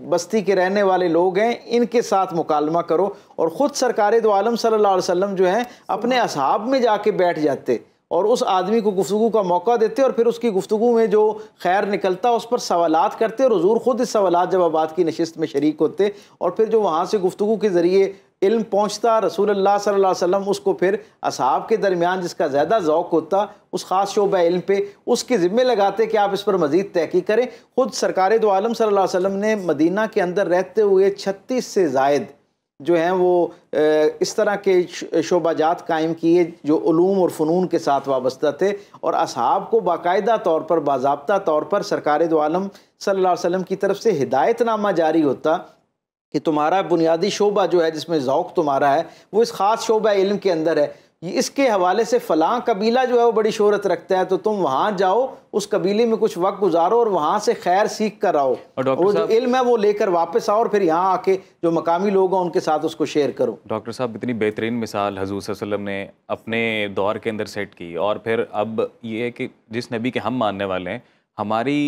बस्ती के रहने वाले लोग हैं इनके साथ मुकालमा करो। और ख़ुद सरकार दो आलम सल्लल्लाहु अलैहि वसल्लम जो हैं अपने असहाब में जाके बैठ जाते और उस आदमी को गुफ्तगू का मौका देते और फिर उसकी गुफ्तगू में जो खैर निकलता उस पर सवालात करते और हुजूर ख़ुद इस सवालात जवाबात की नशिस्त में शरीक होते और फिर जो वहाँ से गुफ्तगू के ज़रिए इल्म पहुँचता रसूलुल्लाह सल्लल्लाहु अलैहि वसल्लम उसको फिर असहाब के दरमियान जिसका ज़्यादा ज़ौक़ होता उस ख़ास शोबा इल्म पे उसके ज़िम्मे लगाते कि आप इस पर मज़ीद तहक़ीक़ करें। ख़ुद सरकार दो आलम सल्लल्लाहु अलैहि वसल्लम ने मदीना के अंदर रहते हुए 36 से ज़ायद जो हैं वो इस तरह के शोबाजात कायम किए जो उलूम और फ़नून के साथ वाबस्ता थे और असहाब को बाकायदा तौर पर बाज़ाब्ता तौर पर सरकार दो आलम सल्लल्लाहु अलैहि वसल्लम की तरफ से हिदायतनामा जारी होता कि तुम्हारा बुनियादी शोबा जो है जिसमें ज़ौक़ तुम्हारा है वो इस ख़ास शोबा इल्म के अंदर है, ये इसके हवाले से फ़लाँ कबीला जो है वो बड़ी शोहरत रखता है तो तुम वहाँ जाओ उस कबीले में कुछ वक्त गुजारो और वहाँ से खैर सीख कर आओ और वो जो इल्म है वो लेकर वापस आओ और फिर यहाँ आके जो मकामी लोग हैं उनके साथ उसको शेयर करो। डॉक्टर साहब इतनी बेहतरीन मिसाल हजूर सल्लल्लाहु अलैहि वसल्लम ने अपने दौर के अंदर सेट की और फिर अब ये है कि जिस नबी के हम मानने वाले हैं हमारी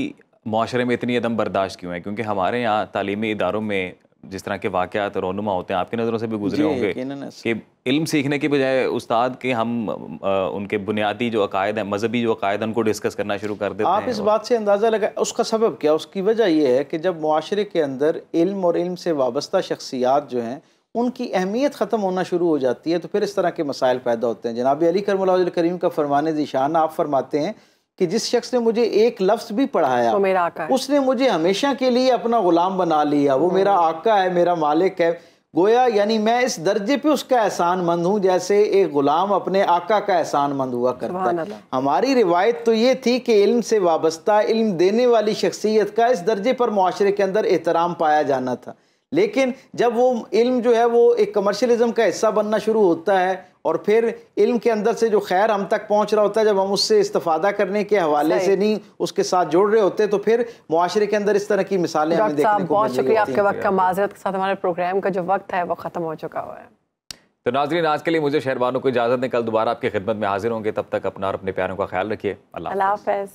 माशरे में इतनी अदम बर्दाश्त क्यों है? क्योंकि हमारे यहाँ तालीमी इदारों में जिस तरह के वाक़यात रोनुमा होते हैं आपकी नज़रों से भी गुजरे होंगे कि इल्म सीखने के बजाय उस्ताद के हम उनके बुनियादी जो अकायद हैं मजहबी जो अकायद हैं उनको डिस्कस करना शुरू कर देते हैं। आप इस बात से अंदाज़ा लगा उसका सबब क्या? उसकी वजह यह है कि जब मुआशरे के अंदर इल्म और इल्म से वाबस्ता शख्सियात जो हैं उनकी अहमियत ख़त्म होना शुरू हो जाती है तो फिर इस तरह के मसाइल पैदा होते हैं। जनाब अली करमुल्लाह वजहुल करीम का फरमाने ज़ीशान आप फरमाते हैं कि जिस शख्स ने मुझे एक लफ्ज़ भी पढ़ाया मेरा आका है। उसने मुझे हमेशा के लिए अपना गुलाम बना लिया, वो मेरा आका है, मेरा मालिक है। गोया यानी मैं इस दर्जे पे उसका एहसानमंद हूँ जैसे एक गुलाम अपने आका का एहसानमंद हुआ करता है। हमारी रिवायत तो ये थी कि इल्म से वाबस्ता इल्म देने वाली शख्सियत का इस दर्जे पर मुआशरे के अंदर एहतराम पाया जाना था, लेकिन जब वो इल्म जो है वो एक कमर्शलिज्म का हिस्सा बनना शुरू होता है और फिर इल्म के अंदर से जो खैर हम तक पहुंच रहा होता है जब हम उससे इस्तेफादा करने के हवाले से नहीं उसके साथ जोड़ रहे होते तो फिर मुआशरे के अंदर इस तरह की मिसालें हमें देखने को मिल रही होती हैं। बहुत शुक्रिया आपके वक्त का। माजरत के साथ हमारे प्रोग्राम का जो वक्त है वो ख़त्म हो चुका हुआ है। तो नाज़रीन आज के लिए मुझे शहरबानों को इजाज़त दें, कल दोबारा आपकी खिदमत में हाजिर होंगे, तब तक अपना और अपने प्यारों का ख्याल रखिए। अल्लाह हाफ़िज़।